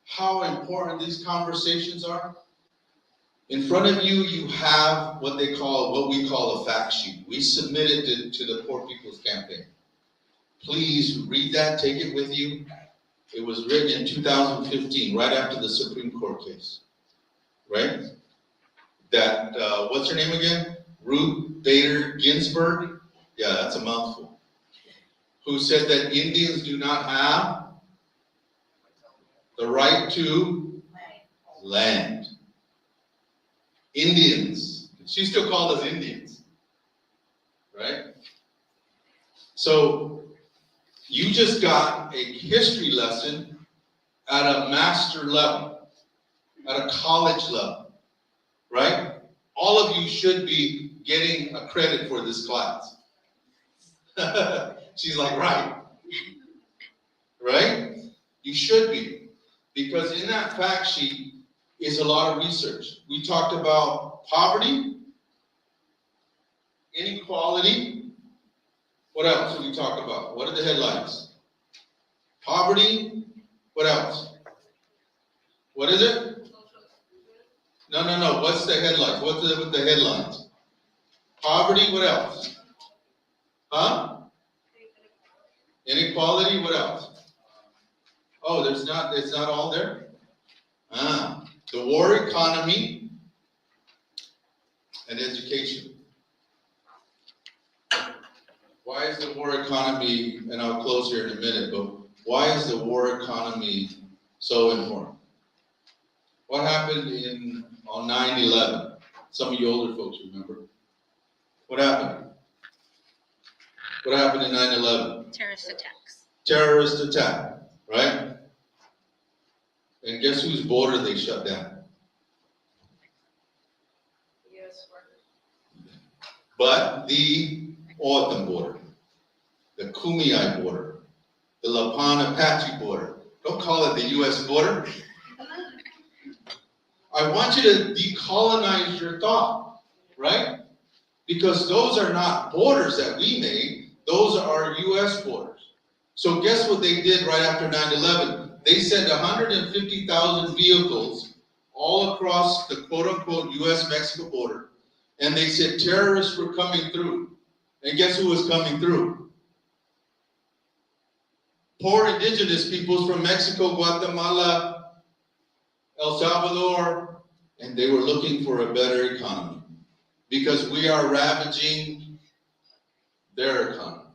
How important these conversations are? In front of you, you have what we call a fact sheet. We submitted it to the Poor People's Campaign. Please read that, take it with you. It was written in 2015, right after the Supreme Court case, right? that, what's her name again? Ruth Bader Ginsburg? Yeah, that's a mouthful. Who said that Indians do not have the right to land. Indians. She still called us Indians. Right? So, you just got a history lesson at a master level, at a college level, right? All of you should be getting a credit for this class. She's like, right. Right? You should be. Because in that fact sheet is a lot of research. We talked about poverty, inequality. What else did we talk about? What are the headlines? Poverty. What else? What is it? No. What's the headlines? What's with the headlines? Poverty. What else? Huh? Inequality. What else? Oh, it's not all there? The war economy and education. Why is the war economy, and I'll close here in a minute, but why is the war economy so important? What happened on 9/11? Some of you older folks remember. What happened? What happened in 9/11? Terrorist attacks. Terrorist attack, right? And guess whose border they shut down? Yes, But the O'odham border, the Kumeyaay border, the Lipan Apache border. Don't call it the U.S. border. I want you to decolonize your thought, right? Because those are not borders that we made, those are U.S. borders. So guess what they did right after 9/11? They sent 150,000 vehicles all across the quote-unquote U.S.-Mexico border, and they said terrorists were coming through. And guess who was coming through? Poor indigenous peoples from Mexico, Guatemala, El Salvador, and they were looking for a better economy because we are ravaging their economy.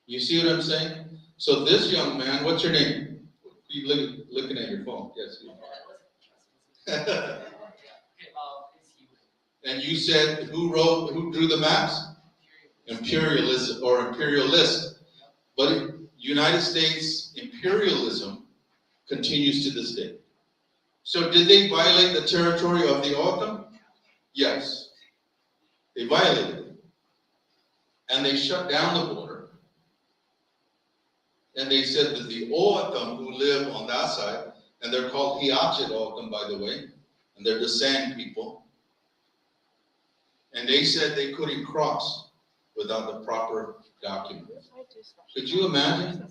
You see what I'm saying? So this young man, what's your name? You looking at your phone? Yes. And you said who drew the maps? Imperialist. But United States imperialism continues to this day. So did they violate the territory of the O'odham? Yes. They violated it. And they shut down the border. And they said that the O'odham who live on that side, and they're called Hiachet O'odham, by the way, and they're the Sand people. And they said they couldn't cross without the proper documents. Could you imagine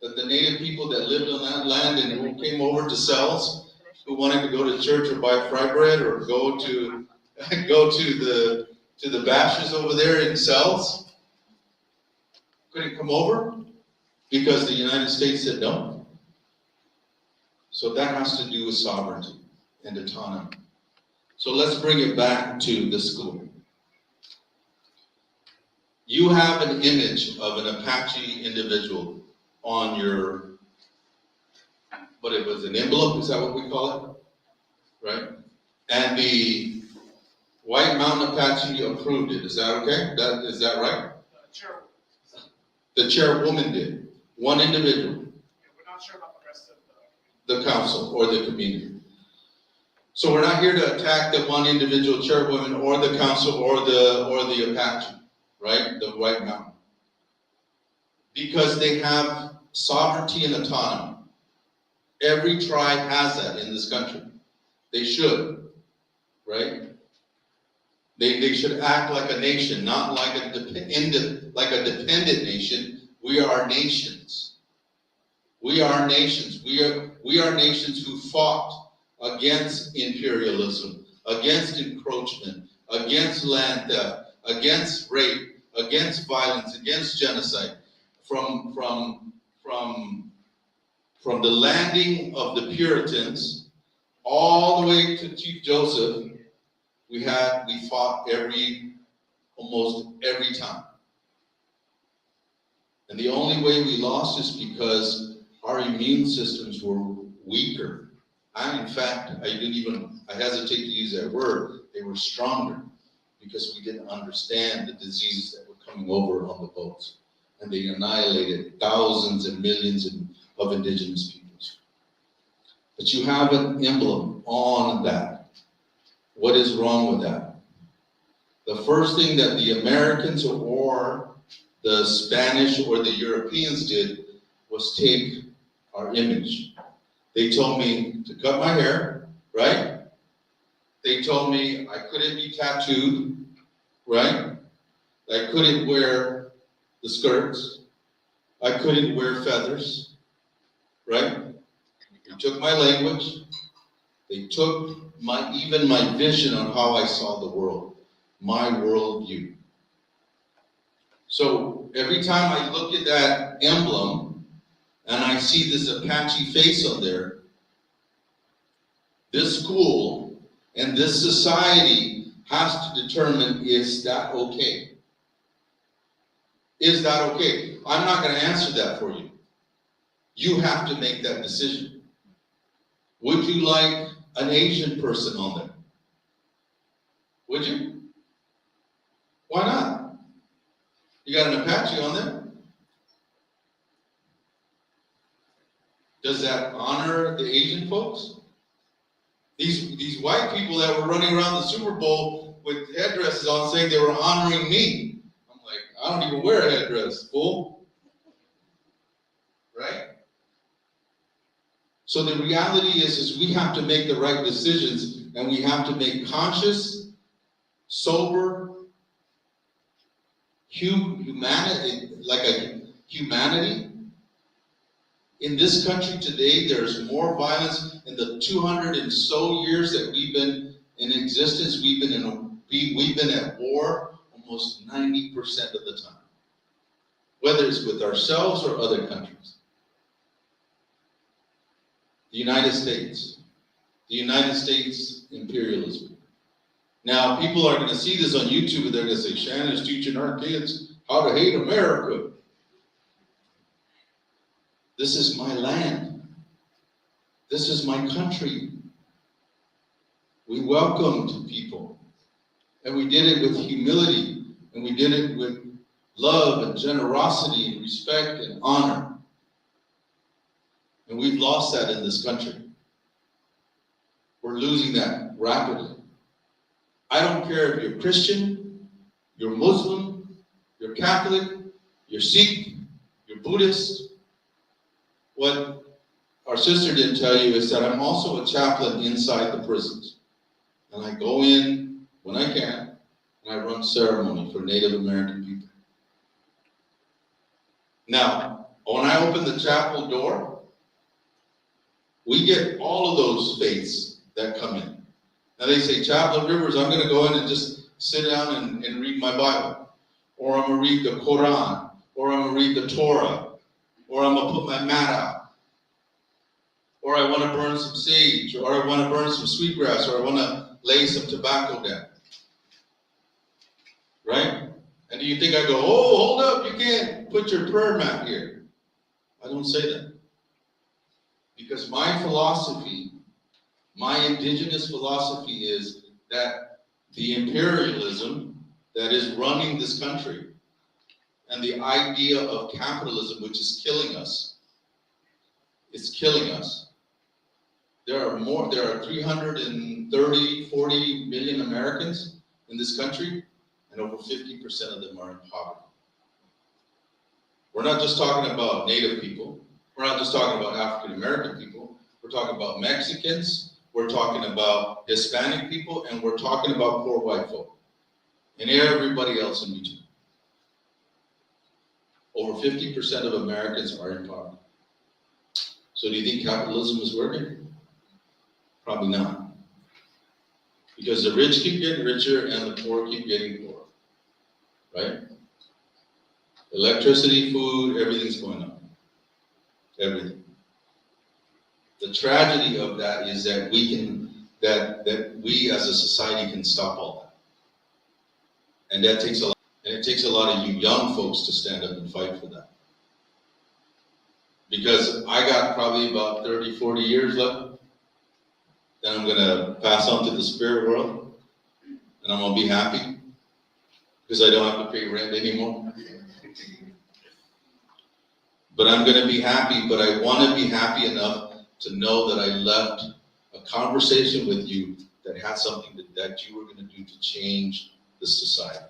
that the native people that lived on that land and who came over to cells, who wanted to go to church or buy fry bread or go to the bashes over there in cells, couldn't come over because the United States said no? So that has to do with sovereignty and autonomy. So let's bring it back to the school. You have an image of an Apache individual on your, what it was, an envelope, is that what we call it? Right? And the White Mountain Apache approved it, is that okay? Is that right? The chairwoman did, one individual. We're not sure about the rest of the council or the community. So we're not here to attack the one individual chairwoman or the council or the Apache, right? The White Mountain. Because they have sovereignty and autonomy. Every tribe has that in this country. They should, right? They should act like a nation, not like a dependent nation. We are nations. We are nations. We are nations who fought against imperialism, against encroachment, against land theft, against rape, against violence, against genocide. From the landing of the Puritans all the way to Chief Joseph we fought almost every time. And the only way we lost is because our immune systems were weaker. I hesitate to use that word, they were stronger because we didn't understand the diseases that were coming over on the boats. And they annihilated thousands and millions of indigenous peoples. But you have an emblem on that. What is wrong with that? The first thing that the Americans or the Spanish or the Europeans did was take our image. They told me to cut my hair, right? They told me I couldn't be tattooed, right? I couldn't wear the skirts. I couldn't wear feathers, right? They took my language. They took even my vision on how I saw the world, my worldview. So every time I look at that emblem and I see this Apache face on there, this school and this society has to determine, is that okay? Is that okay? I'm not going to answer that for you. You have to make that decision. Would you like an Asian person on there? Would you? Why not? You got an Apache on there? Does that honor the Asian folks? These white people that were running around the Super Bowl with headdresses on saying they were honoring me. I'm like, I don't even wear a headdress, fool. Right? So the reality is we have to make the right decisions, and we have to make conscious, sober, humanity. In this country today, there's more violence. In the 200 and so years that we've been in existence, we've been at war almost 90% of the time, whether it's with ourselves or other countries. The United States imperialism. Now, people are going to see this on YouTube and they're going to say, Shannon's teaching our kids how to hate America. This is my land. This is my country. We welcomed people. And we did it with humility. And we did it with love and generosity and respect and honor. And we've lost that in this country. We're losing that rapidly. I don't care if you're Christian, you're Muslim, you're Catholic, you're Sikh, you're Buddhist. What our sister didn't tell you is that I'm also a chaplain inside the prisons. And I go in when I can, and I run ceremony for Native American people. Now, when I open the chapel door, we get all of those faiths that come in. Now they say, Chaplain Rivers, I'm going to go in and just sit down and read my Bible. Or I'm going to read the Quran. Or I'm going to read the Torah. Or I'm going to put my mat out. Or I want to burn some sage. Or I want to burn some sweetgrass. Or I want to lay some tobacco down. Right? And do you think I go, oh, hold up, you can't put your prayer mat here? I don't say that. Because my philosophy, my indigenous philosophy is that the imperialism that is running this country and the idea of capitalism, which is killing us, it's killing us. There are 330, 40 million Americans in this country, and over 50% of them are in poverty. We're not just talking about Native people. We're not just talking about African American people. We're talking about Mexicans. We're talking about Hispanic people, and we're talking about poor white folk, and everybody else in between. Over 50% of Americans are in poverty. So do you think capitalism is working? Probably not. Because the rich keep getting richer and the poor keep getting poorer, right? Electricity, food, everything's going up. Everything. The tragedy of that is that we can that we as a society can stop all that. And that takes a lot, and it takes a lot of you young folks to stand up and fight for that. Because I got probably about 30, 40 years left. Then I'm gonna pass on to the spirit world, and I'm gonna be happy because I don't have to pay rent anymore. But I'm gonna be happy, but I wanna be happy enough to know that I left a conversation with you that had something that you were gonna do to change the society.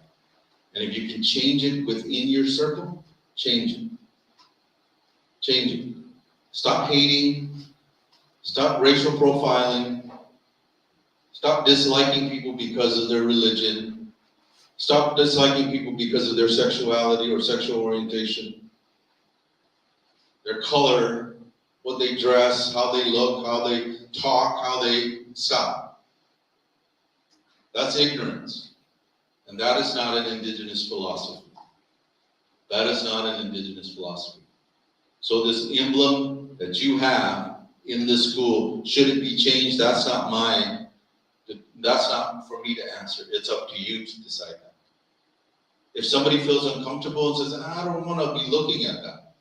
And if you can change it within your circle, change it. Change it. Stop hating, stop racial profiling, stop disliking people because of their religion, stop disliking people because of their sexuality or sexual orientation, their color, what they dress, how they look, how they talk, how they stop. That's ignorance. And that is not an indigenous philosophy. That is not an indigenous philosophy. So this emblem that you have in this school, should it be changed? That's not for me to answer. It's up to you to decide that. If somebody feels uncomfortable and says, I don't want to be looking at that,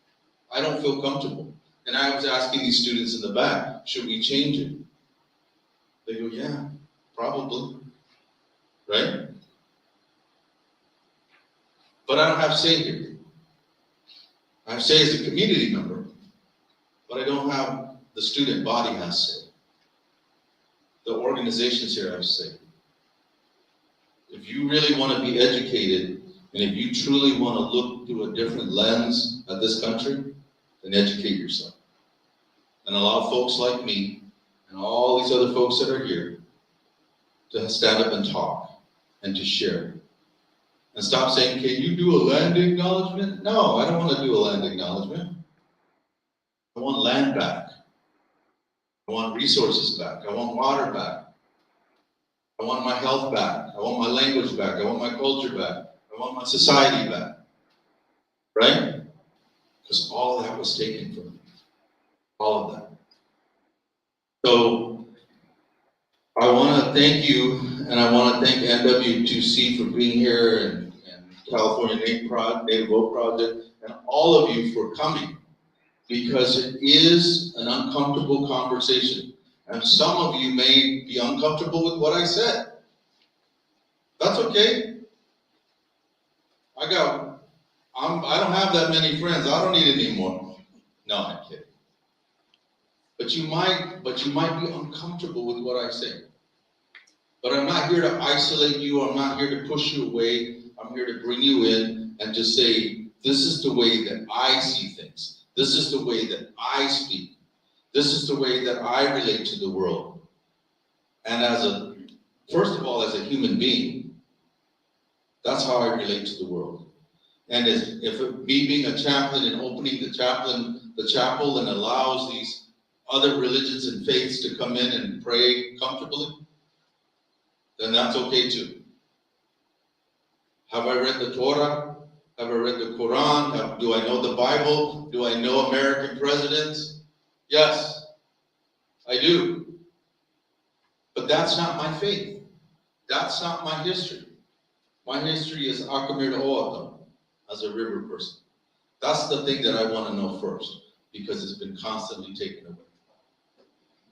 I don't feel comfortable. And I was asking these students in the back, should we change it? They go, yeah, probably, right? But I don't have say here. I say as a community member, but I don't have the student body has say. The organizations here have say. If you really want to be educated, and if you truly want to look through a different lens at this country, then educate yourself. And allow folks like me, and all these other folks that are here, to stand up and talk, and to share. And stop saying, can you do a land acknowledgement? No, I don't want to do a land acknowledgement. I want land back. I want resources back. I want water back. I want my health back. I want my language back. I want my culture back. I want my society back. Right? Because all of that was taken from me. All of that. So, I want to thank you, and I want to thank NW2C for being here, and California Native Vote Project, and all of you for coming, because it is an uncomfortable conversation. And some of you may be uncomfortable with what I said. That's okay. I don't have that many friends. I don't need any more. No, I'm kidding. But you might be uncomfortable with what I say. But I'm not here to isolate you. I'm not here to push you away. I'm here to bring you in and just say, this is the way that I see things. This is the way that I speak. This is the way that I relate to the world. And first of all, as a human being, that's how I relate to the world. And if me being a chaplain and opening the chapel and allows these other religions and faiths to come in and pray comfortably, then that's okay too. Have I read the Torah? Have I read the Quran? Do I know the Bible? Do I know American presidents? Yes, I do. But that's not my faith. That's not my history. My history is Akimel as a river person. That's the thing that I want to know first, because it's been constantly taken away.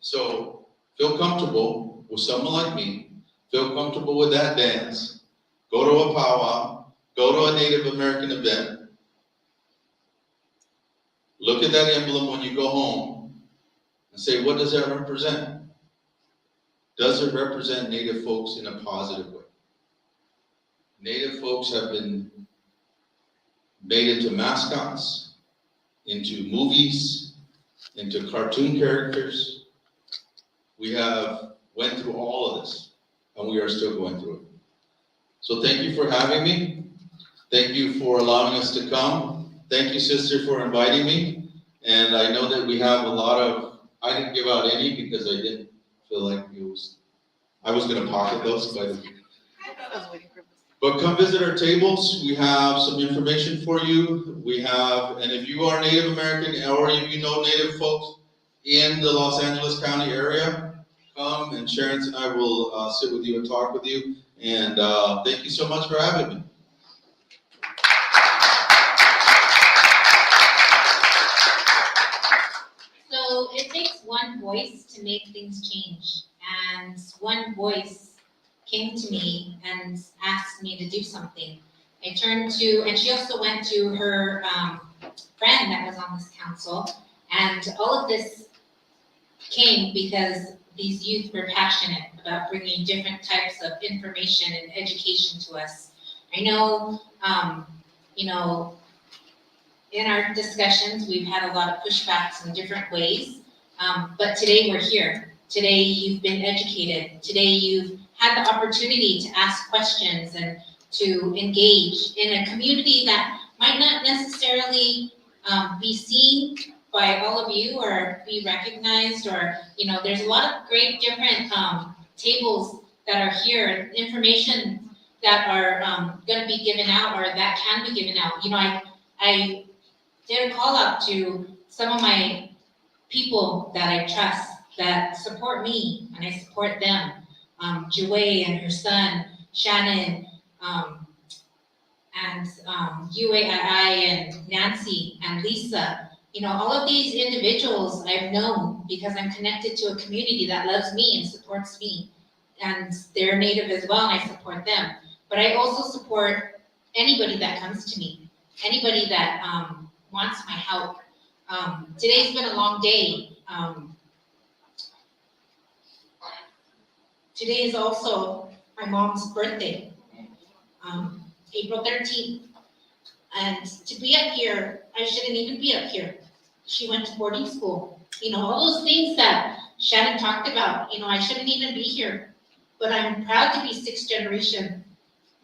So feel comfortable with someone like me. Feel comfortable with that dance. Go to a powwow. Go to a Native American event. Look at that emblem when you go home and say, what does that represent? Does it represent Native folks in a positive way? Native folks have been made into mascots, into movies, into cartoon characters. We have went through all of this, and we are still going through it. So thank you for having me. Thank you for allowing us to come. Thank you, sister, for inviting me. And I know that we have a lot of, I didn't give out any because I didn't feel like I was going to pocket those. But come visit our tables. We have some information for you. And if you are Native American or if you know Native folks in the Los Angeles County area, come and Sharon and I will sit with you and talk with you. And thank you so much for having me. So it takes one voice to make things change. And one voice came to me and asked me to do something. I turned to, and she also went to her friend that was on this council. And all of this came because these youth were passionate about bringing different types of information and education to us. I know, in our discussions, we've had a lot of pushbacks in different ways, but today we're here. Today you've been educated. Today you've had the opportunity to ask questions and to engage in a community that might not necessarily be seen by all of you or be recognized, or, there's a lot of great different tables that are here, information that are going to be given out or that can be given out. I did a call out to some of my people that I trust that support me and I support them. Joelle and her son, Shannon, and Yoeme and Nancy and Lisa. All of these individuals I've known because I'm connected to a community that loves me and supports me. And they're Native as well, and I support them. But I also support anybody that comes to me, anybody that wants my help. Today's been a long day. Today is also my mom's birthday, April 13th. And to be up here, I shouldn't even be up here. She went to boarding school. All those things that Shannon talked about, I shouldn't even be here. But I'm proud to be 6th generation.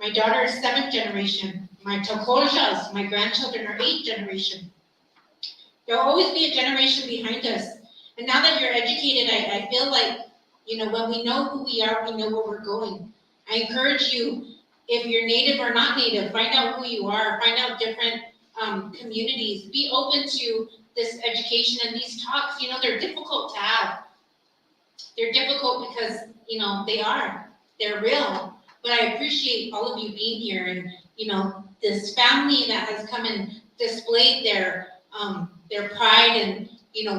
My daughter is 7th generation. My Tohonos, my grandchildren, are 8th generation. There'll always be a generation behind us. And now that you're educated, I feel like, when we know who we are, we know where we're going. I encourage you, if you're Native or not Native, find out who you are, find out different communities. Be open to this education and these talks. They're difficult to have. They're difficult because, they're real. But I appreciate all of you being here and, this family that has come and displayed their pride and,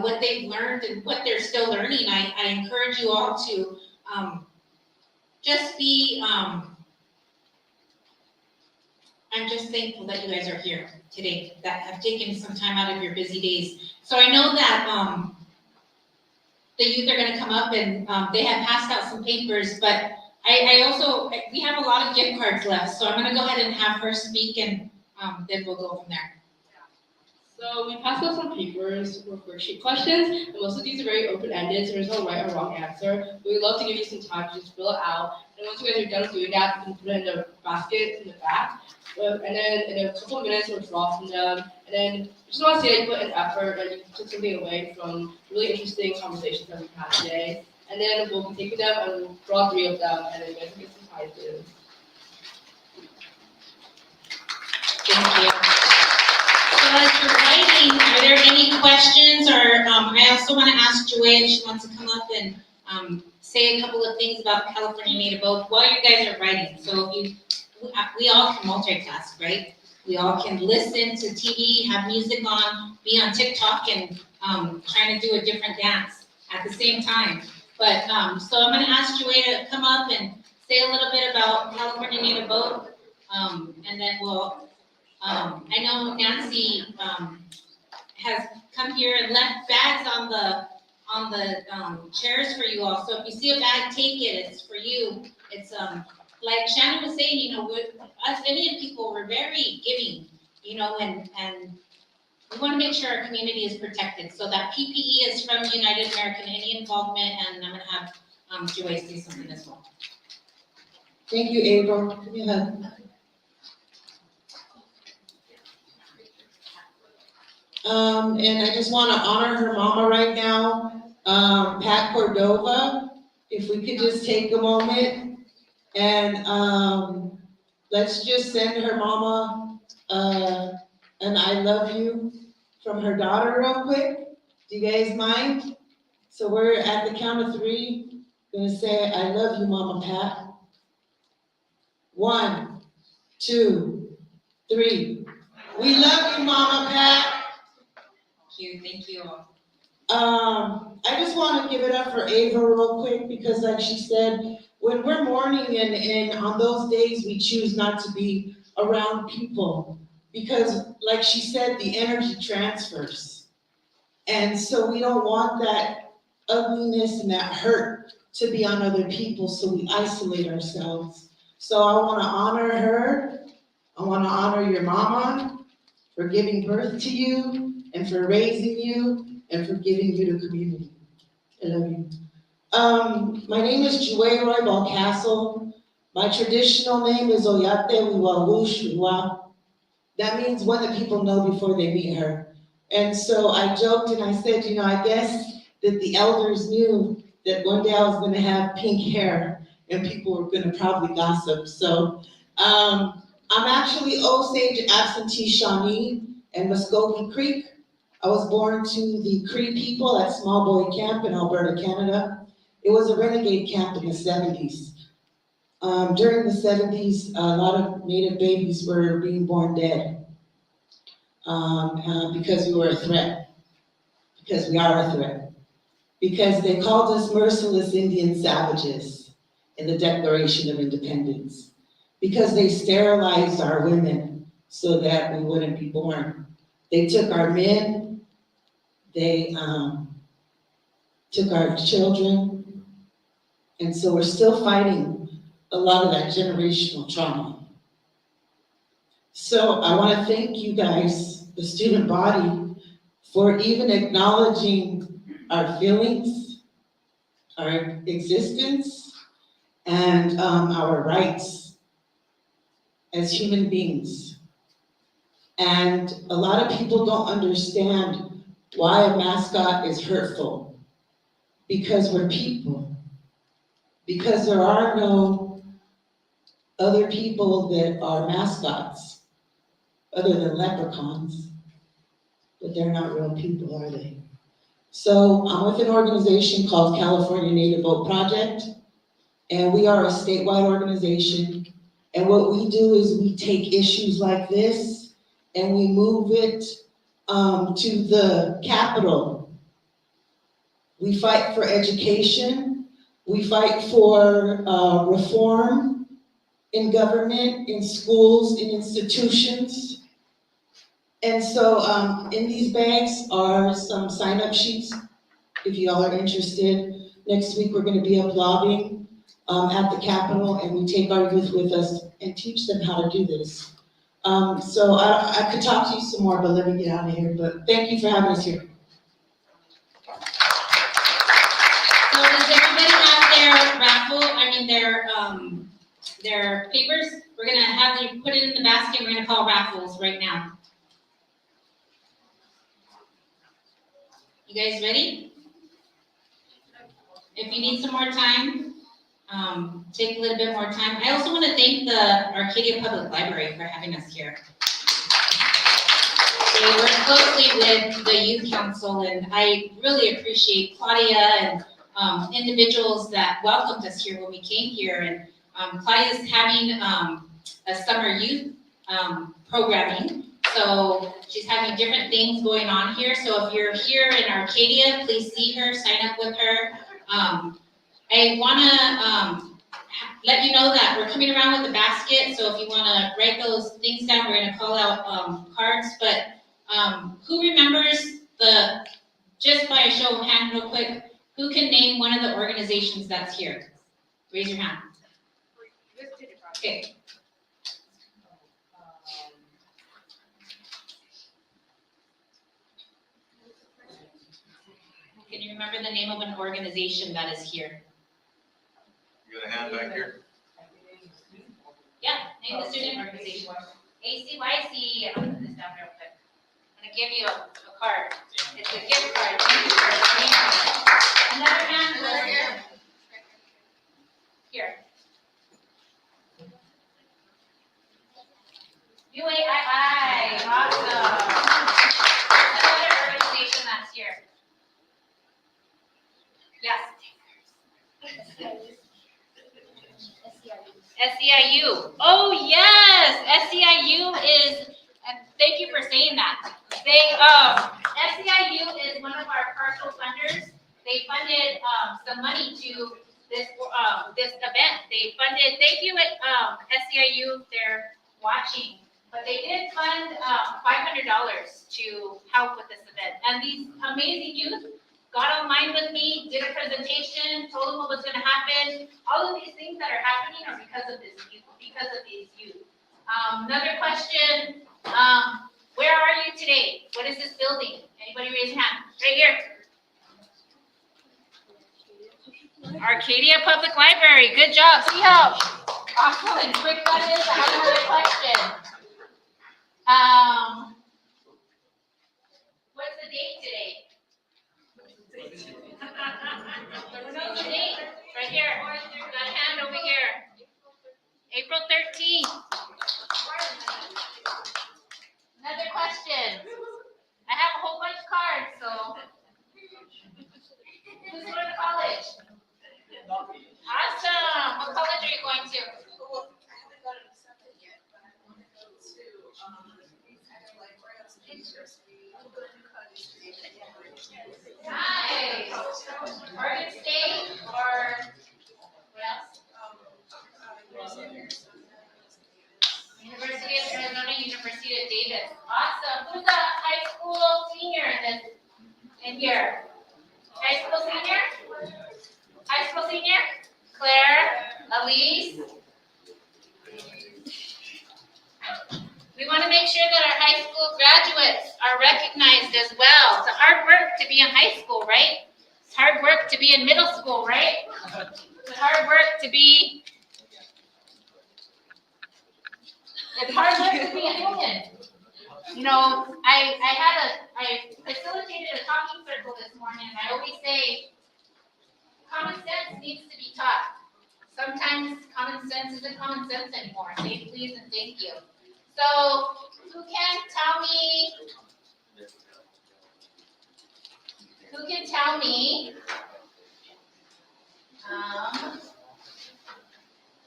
what they've learned and what they're still learning. I encourage you all to just be, I'm just thankful that you guys are here today, that have taken some time out of your busy days. So I know that the youth are gonna come up and they have passed out some papers, but we have a lot of gift cards left, so I'm gonna go ahead and have her speak and then we'll go from there. So we passed out some papers with worksheet questions, and most of these are very open-ended, so there's no right or wrong answer. We'd love to give you some time to just fill it out, and once you guys are done doing that, you can put it in the basket in the back, and then in a couple of minutes we'll draw from them, and then we just want to say that you put an effort, and you took something away from really interesting conversations that we've had today, and then we'll be taking them and we'll draw 3 of them, and then you guys can get some prizes. Thank you. So as you're writing, are there any questions, or I also want to ask Joelle if she wants to come up and say a couple of things about California Native Oath while you guys are writing. So if we all can multitask, right? We all can listen to TV, have music on, be on TikTok, and trying to do a different dance at the same time. But so I'm going to ask Joelle to come up and say a little bit about California Native Oath, and then we'll. I know Nancy has come here and left bags on the chairs for you all. So if you see a bag, take it. It's for you. It's like Shannon was saying, us Indian people, we're very giving, and we want to make sure our community is protected. So that PPE is from United American Indian Involvement, and I'm going to have Joelle say something as well. Thank you, April. Give me a hug. And I just want to honor her mama right now, Pat Cordova. If we could just take a moment and let's just send her mama an I love you from her daughter real quick. Do you guys mind? So we're at the count of 3. Gonna say, I love you, Mama Pat. 1, 2, 3. We love you, Mama Pat. Thank you. I just want to give it up for Ava real quick because like she said, when we're mourning and on those days we choose not to be around people because like she said, the energy transfers. And so we don't want that ugliness and that hurt to be on other people, so we isolate ourselves. So I want to honor her. I want to honor your mama for giving birth to you and for raising you and for giving you the community. I love you. My name is Juwe Roy Balcastle. My traditional name is Oyate Wiwawushwa. That means one that people know before they meet her. And so I joked and I said, you know, I guess that the elders knew that one day I was gonna have pink hair and people were gonna probably gossip. So I'm actually Osage absentee Shawnee and Muskogee Creek. I was born to the Cree people at Small Boy Camp in Alberta, Canada. It was a renegade camp in the 70s. During the 70s, a lot of Native babies were being born dead because we were a threat, because we are a threat, because they called us merciless Indian savages in the Declaration of Independence, because they sterilized our women so that we wouldn't be born. They took our men, they took our children, and so we're still fighting a lot of that generational trauma. So I want to thank you guys, the student body, for even acknowledging our feelings, our existence, and our rights as human beings. And a lot of people don't understand why a mascot is hurtful, because we're people. Because there are no other people that are mascots other than leprechauns, but they're not real people, are they? So I'm with an organization called California Native Vote Project, and we are a statewide organization. And what we do is we take issues like this and we move it to the Capitol. We fight for education. We fight for reform in government, in schools, in institutions. And so in these bags are some sign-up sheets if y'all are interested. Next week, we're gonna be up lobbying at the Capitol, and we take our youth with us and teach them how to do this. So I could talk to you some more, but let me get out of here. But thank you for having us here. So does everybody have their raffle, their papers? We're gonna have you put it in the basket, we're gonna call raffles right now. You guys ready? If you need some more time, take a little bit more time. I also want to thank the Arcadia Public Library for having us here. They work closely with the Youth Council, and I really appreciate Claudia and individuals that welcomed us here when we came here. And Claudia's having a summer youth programming. So she's having different things going on here. So if you're here in Arcadia, please see her, sign up with her. I wanna let you know that we're coming around with the basket. So if you wanna write those things down, we're gonna call out cards. But who remembers just by a show of hand real quick, who can name one of the organizations that's here? Raise your hand. Okay. Can you remember the name of an organization that is here? You got a hand back here? Yeah, name the student organization. ACYC, I'm gonna put this down real quick. I'm gonna give you a card. It's a gift card. Another hand, here. UAII, awesome. Another organization that's here. Yes. SEIU is one of our partial funders. They funded, some money to this event. They funded, thank you, SEIU, if they're watching. But they did fund, $500 to help with this event. And these amazing youth got online with me, did a presentation, told them what was gonna happen. All of these things that are happening are because of this youth, because of these youth. Another question, where are you today? What is this building? Anybody raise your hand? Right here. Arcadia Public Library, good job, see how awesome and quick that is? I have another question. What's the date today? Who knows the date? Right here, got a hand over here. April 13th. Another question. I have a whole bunch of cards, so. Who's going to college? Awesome. What college are you going to? Nice. Oregon State or what else? University of Arizona, University of Davis. Awesome. Who's a high school senior in here? High school senior? High school senior? Claire, Elise. We want to make sure that our high school graduates are recognized as well. It's a hard work to be in high school, right? It's hard work to be in middle school, right? It's hard work to be. It's hard work to be a human. You know, I facilitated a talking circle this morning, and I always say, common sense needs to be taught. Sometimes common sense isn't common sense anymore. Say please and thank you. So, who can tell me,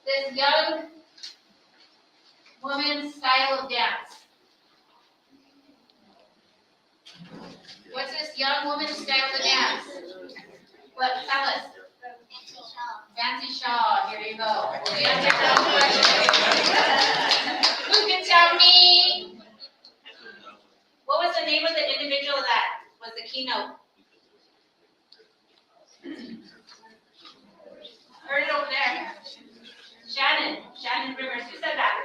this young woman's style of dance? What's this young woman's style of dance? What, tell us. Fancy shawl, here you go. Who can tell me, what was the name of the individual that was the keynote? Heard it over there. Shannon Rivers, who said that?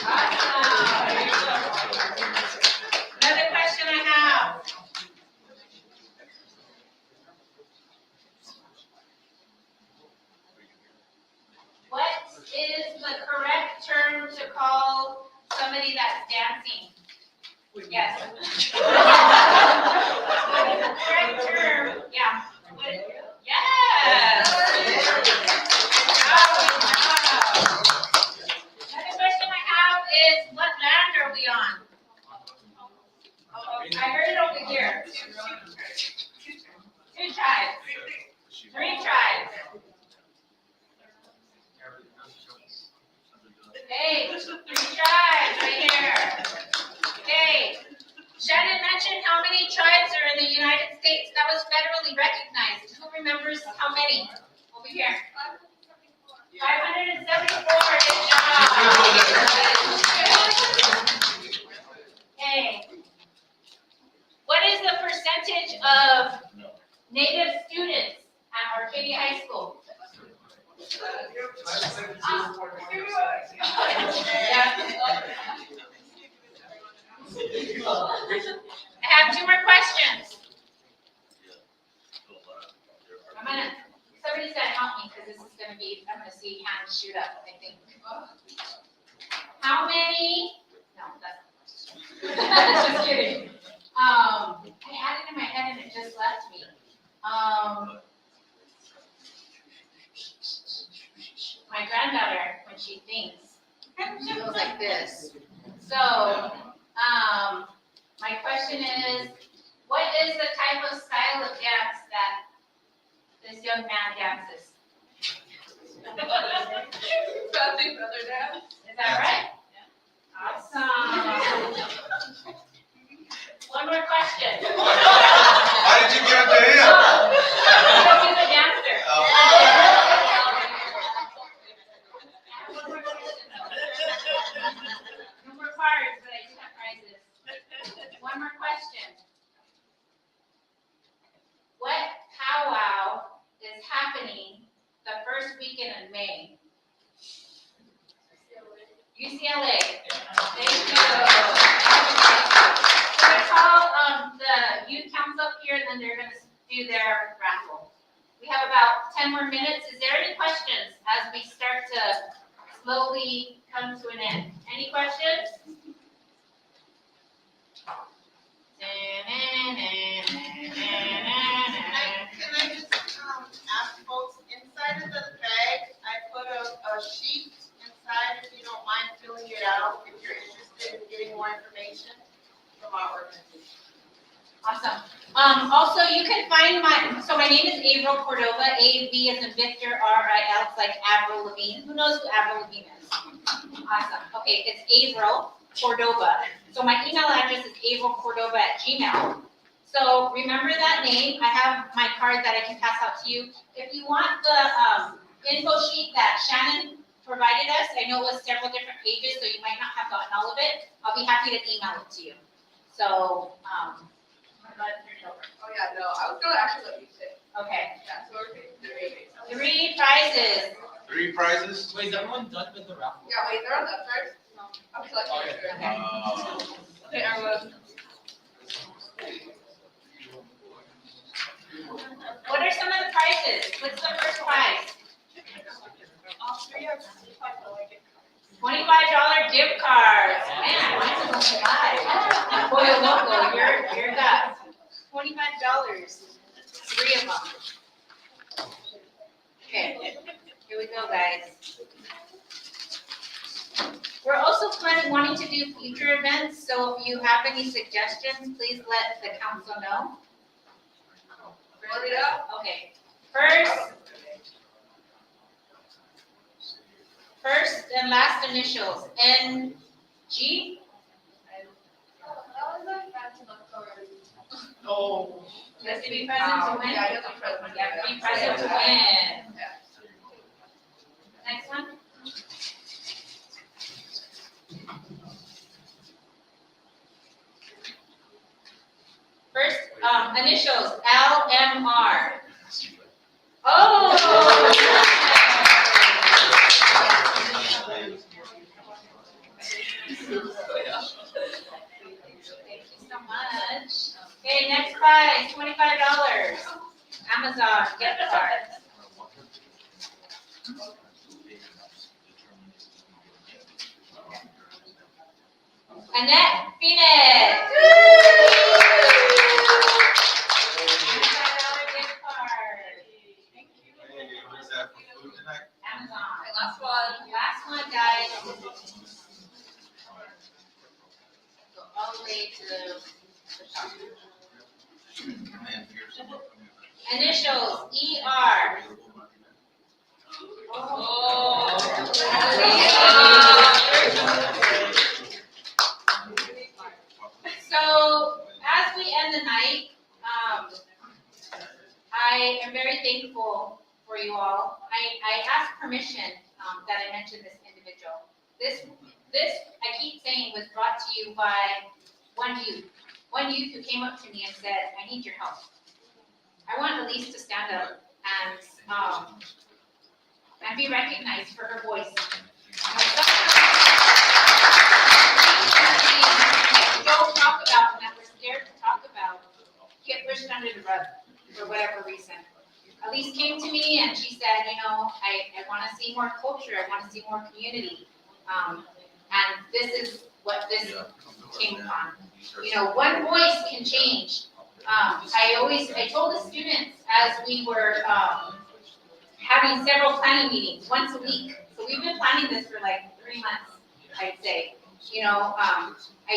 Awesome. Here you go. Another question I have. What is the correct term to call somebody that's dancing? Yes. What is the correct term? Yeah. Yes. Another question I have is, what land are we on? I heard it over here. Two tribes. Three tribes. Okay, three tribes right here. Okay. Shannon mentioned how many tribes are in the United States that was federally recognized. Who remembers how many? Over here. 574. Good job. Okay. What is the percentage of Native students at Arcadia High School? I have two more questions. Somebody said help me because this is going to be, I'm going to see hands shoot up, I think. How many? No, that's just kidding. I had it in my head and it just left me. My granddaughter, when she thinks, she goes like this. So, my question is, what is the type of style of dance that this young man dances? Family brother dance. Is that right? Awesome. 10 more minutes. Is there any questions as we start to slowly come to an end? Any questions? Can I just ask folks, inside of the bag, I put a sheet inside, if you don't mind filling it out, if you're interested in getting more information from our organization. Awesome. Also, you can find my name is Avril Cordova, A-V as in Victor, R-I-L, it's like Avril Lavigne. Who knows who Avril Lavigne is? Awesome. Okay, it's Avril Cordova. So my email address is avrilcordova@gmail. So remember that name. I have my card that I can pass out to you. If you want the info sheet that Shannon provided us, I know it was several different pages, so you might not have gotten all of it. I'll be happy to email it to you. So, Oh, yeah, no, I was gonna actually let you say. okay. Yeah, so we're taking 3. 3 prizes. 3 prizes? Wait, is everyone done with the raffle? Yeah, wait, they're on the first? No. Okay, let's make sure. Okay, everyone. What are some of the prizes? What's the first prize? All 3 are $25 gift cards. Man, mine's a little high. Boy, Loco, you're got $25. 3 of them. Okay, here we go, guys. We're also wanting to do future events, so if you have any suggestions, please let the council know. Ready to go? Okay, first and last initials, N-G. That was like bad to look already. Oh. You have to be present to win? Yeah, you have to be present. You have to be present to win. Next one. First, initials, L-M-R. Oh! Thank you so much. Okay, next prize, $25. Amazon gift card. Annette Phoenix. $25 gift card. Hey, what is that for food tonight? Amazon. Okay, last one. Last one, guys. Go all the way to the top. Initials, E-R. Oh. So, as we end the night, I am very thankful for you all. I asked permission that I mention this individual. This I keep saying was brought to you by one youth who came up to me and said, I need your help. I want Elise to stand up and be recognized for her voice. We don't talk about and that we're scared to talk about get pushed under the rug for whatever reason. Elise came to me and she said, I want to see more culture, I want to see more community. And this is what this came upon. One voice can change. I told the students as we were having several planning meetings once a week. So we've been planning this for like 3 months, I'd say. I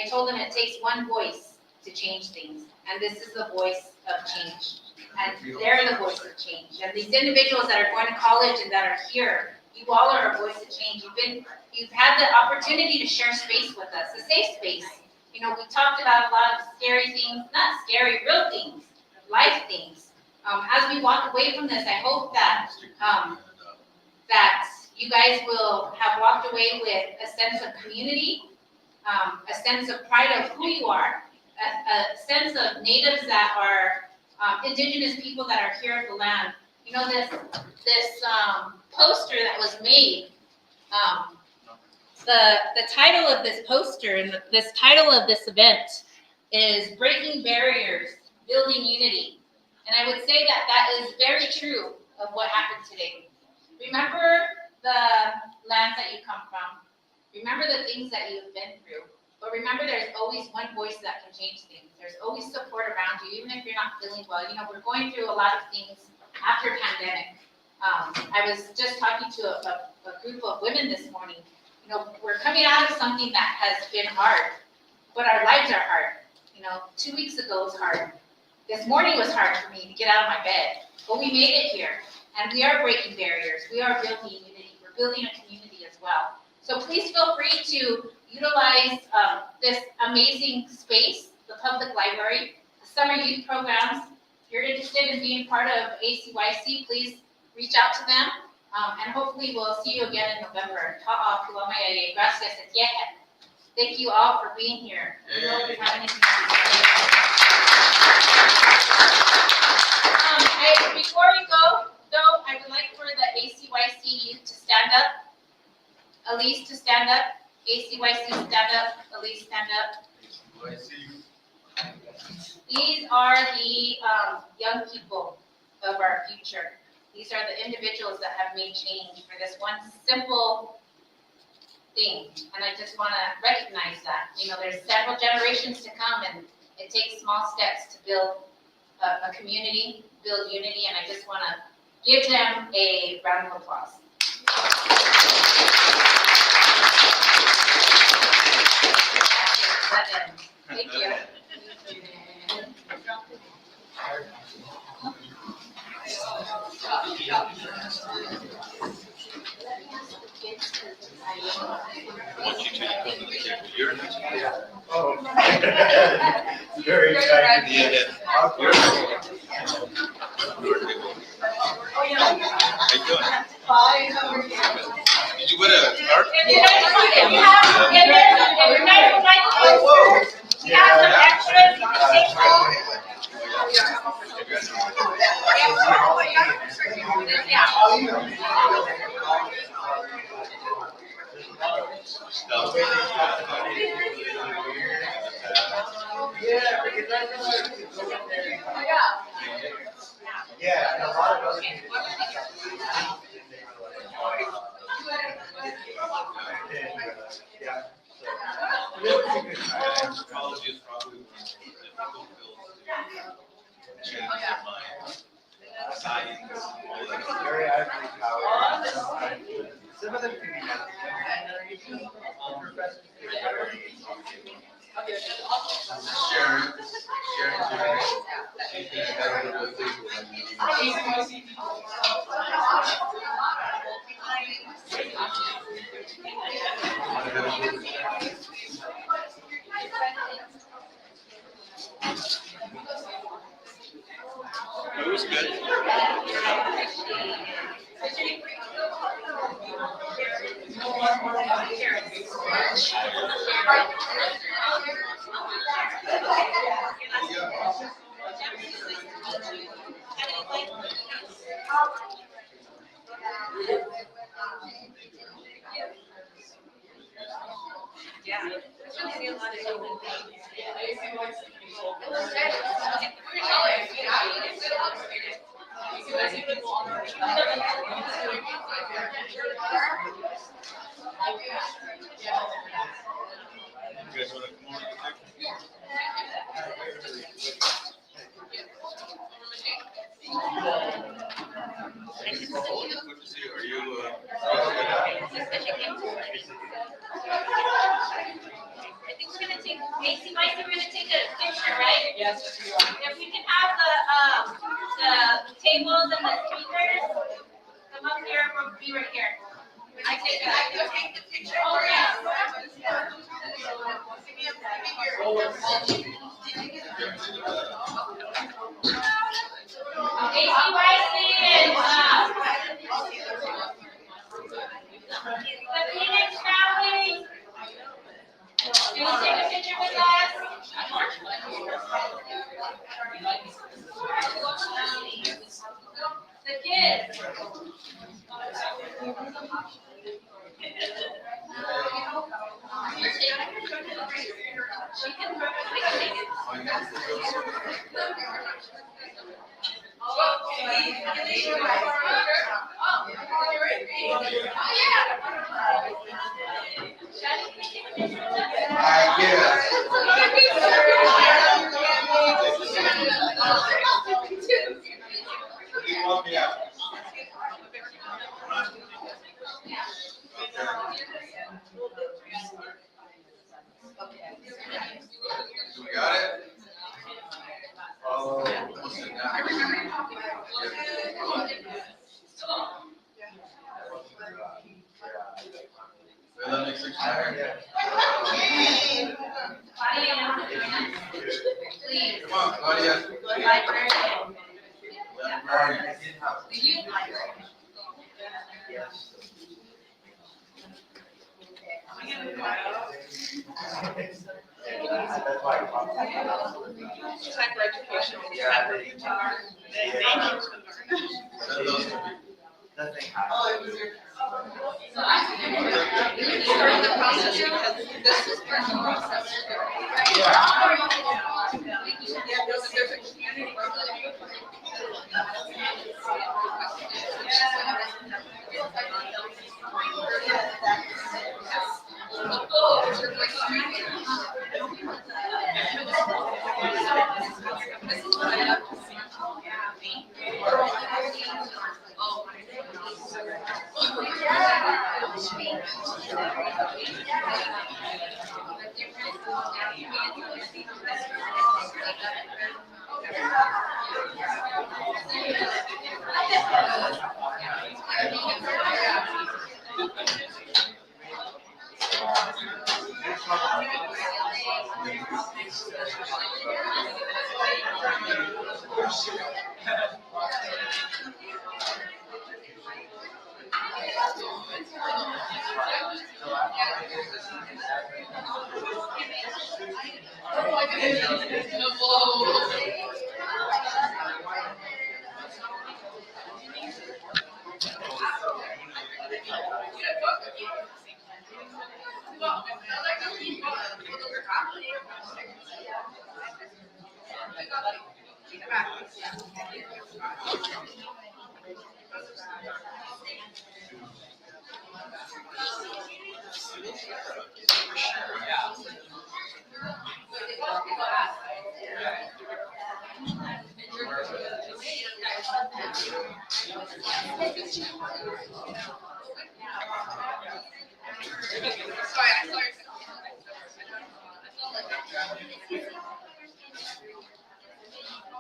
told them it takes one voice to change things. And this is the voice of change. And they're the voice of change. And these individuals that are going to college and that are here, you all are a voice of change. You've had the opportunity to share space with us, a safe space. We talked about a lot of scary things, not scary, real things, life things. As we walk away from this, I hope that that you guys will have walked away with a sense of community, a sense of pride of who you are, a sense of natives that are indigenous people that are here at the land. This poster that was made, the title of this poster and this title of this event is Breaking Barriers, Building Unity. And I would say that is very true. of what happened today. Remember the lands that you come from. Remember the things that you've been through. But remember, there's always one voice that can change things. There's always support around you, even if you're not feeling well. You know, we're going through a lot of things after pandemic. I was just talking to a group of women this morning. You know, we're coming out of something that has been hard, but our lives are hard. You know, 2 weeks ago was hard. This morning was hard for me to get out of my bed, but we made it here. And we are breaking barriers. We are building unity. We're building a community as well. So please feel free to utilize this amazing space, the public library, the summer youth programs. If you're interested in being part of ACYC, please reach out to them. And hopefully we'll see you again in November. Ta'a Kulamaya, gracias, Etienne. Thank you all for being here. I don't know if you have anything to say. Before we go, though, I would like for the ACYC youth to stand up. Elise to stand up. ACYC stand up. Elise stand up. These are the young people of our future. These are the individuals that have made change for this one simple thing. And I just want to recognize that. You know, there's several generations to come, and it takes small steps to build a community, build unity, and I just want to give them a round of applause. Thank you. Oh. Very excited. Did you win a card? If you guys would like posters, we have some extras you can take home. Yeah, and a lot of other people. Yeah. Astrology is probably one of the difficult fields to change their mind. Science, all that. Very ivory power. Some of them can be done. Professors. Sharon, she's gonna have a little bit of It was good. You guys wanna come on? Good to see you. Are you, I think we're gonna take, Macy, Mike, we're gonna take a picture, right? Yes, we are. If we can have the tables and the speakers come up here, we'll be right here. I take the picture. Oh, yeah. ACYC and, the Phoenix family. Can you take a picture with us? The kids. I guess. What do you want me out? You got it? Oh, sit down. Will that make sense? Please. Come on, Claudia. Librarian. Librarian. The youth librarian. Time for education. Time for guitar. Send those to me. Start the process because this is part of the process. Yeah, there's a community.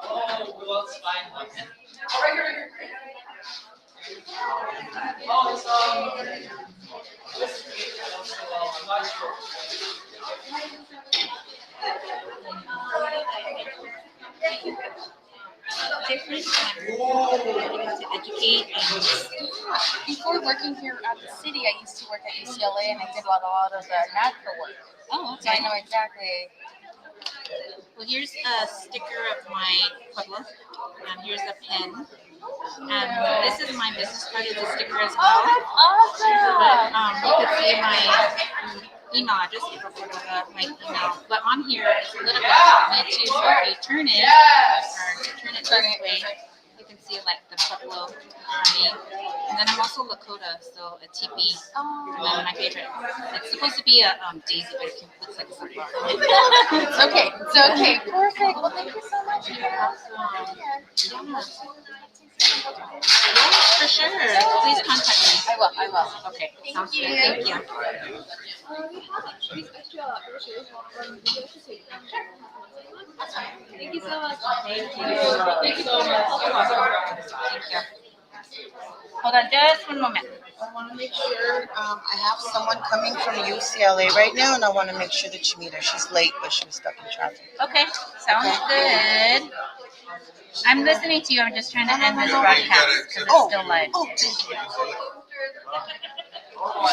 Oh, well, it's fine. Oh, it's I'm not sure. Different how to educate. Before working here at the city, I used to work at UCLA and I did a lot of the NADCA work. Oh, So I okay. know exactly. Well, here's a sticker of my pueblo. Here's a pen. This is my business card. It's a sticker as well. Oh, that's awesome! But you can see my email address, my email. But on here, it's a little bit about me too. So if you turn it, or turn it this way, you can see like the pueblo name. And then I'm also Lakota, so a teepee. And then my favorite. It's supposed to be a daisy, but it looks like a sunflower. It's okay. It's okay. Perfect. Well, thank you so much. For sure. Please contact me. I will. Okay. Thank Sounds you. good. Thank you. Thank you so much. Thank you. Thank you so much. Thank you. Hold on just one moment. I want to make sure, I have someone coming from UCLA right now, and I want to make sure that you meet her. She's late, but she was stuck in traffic. Okay. Sounds good. I'm listening to you. I'm just trying to end this broadcast because it's still live. Oh,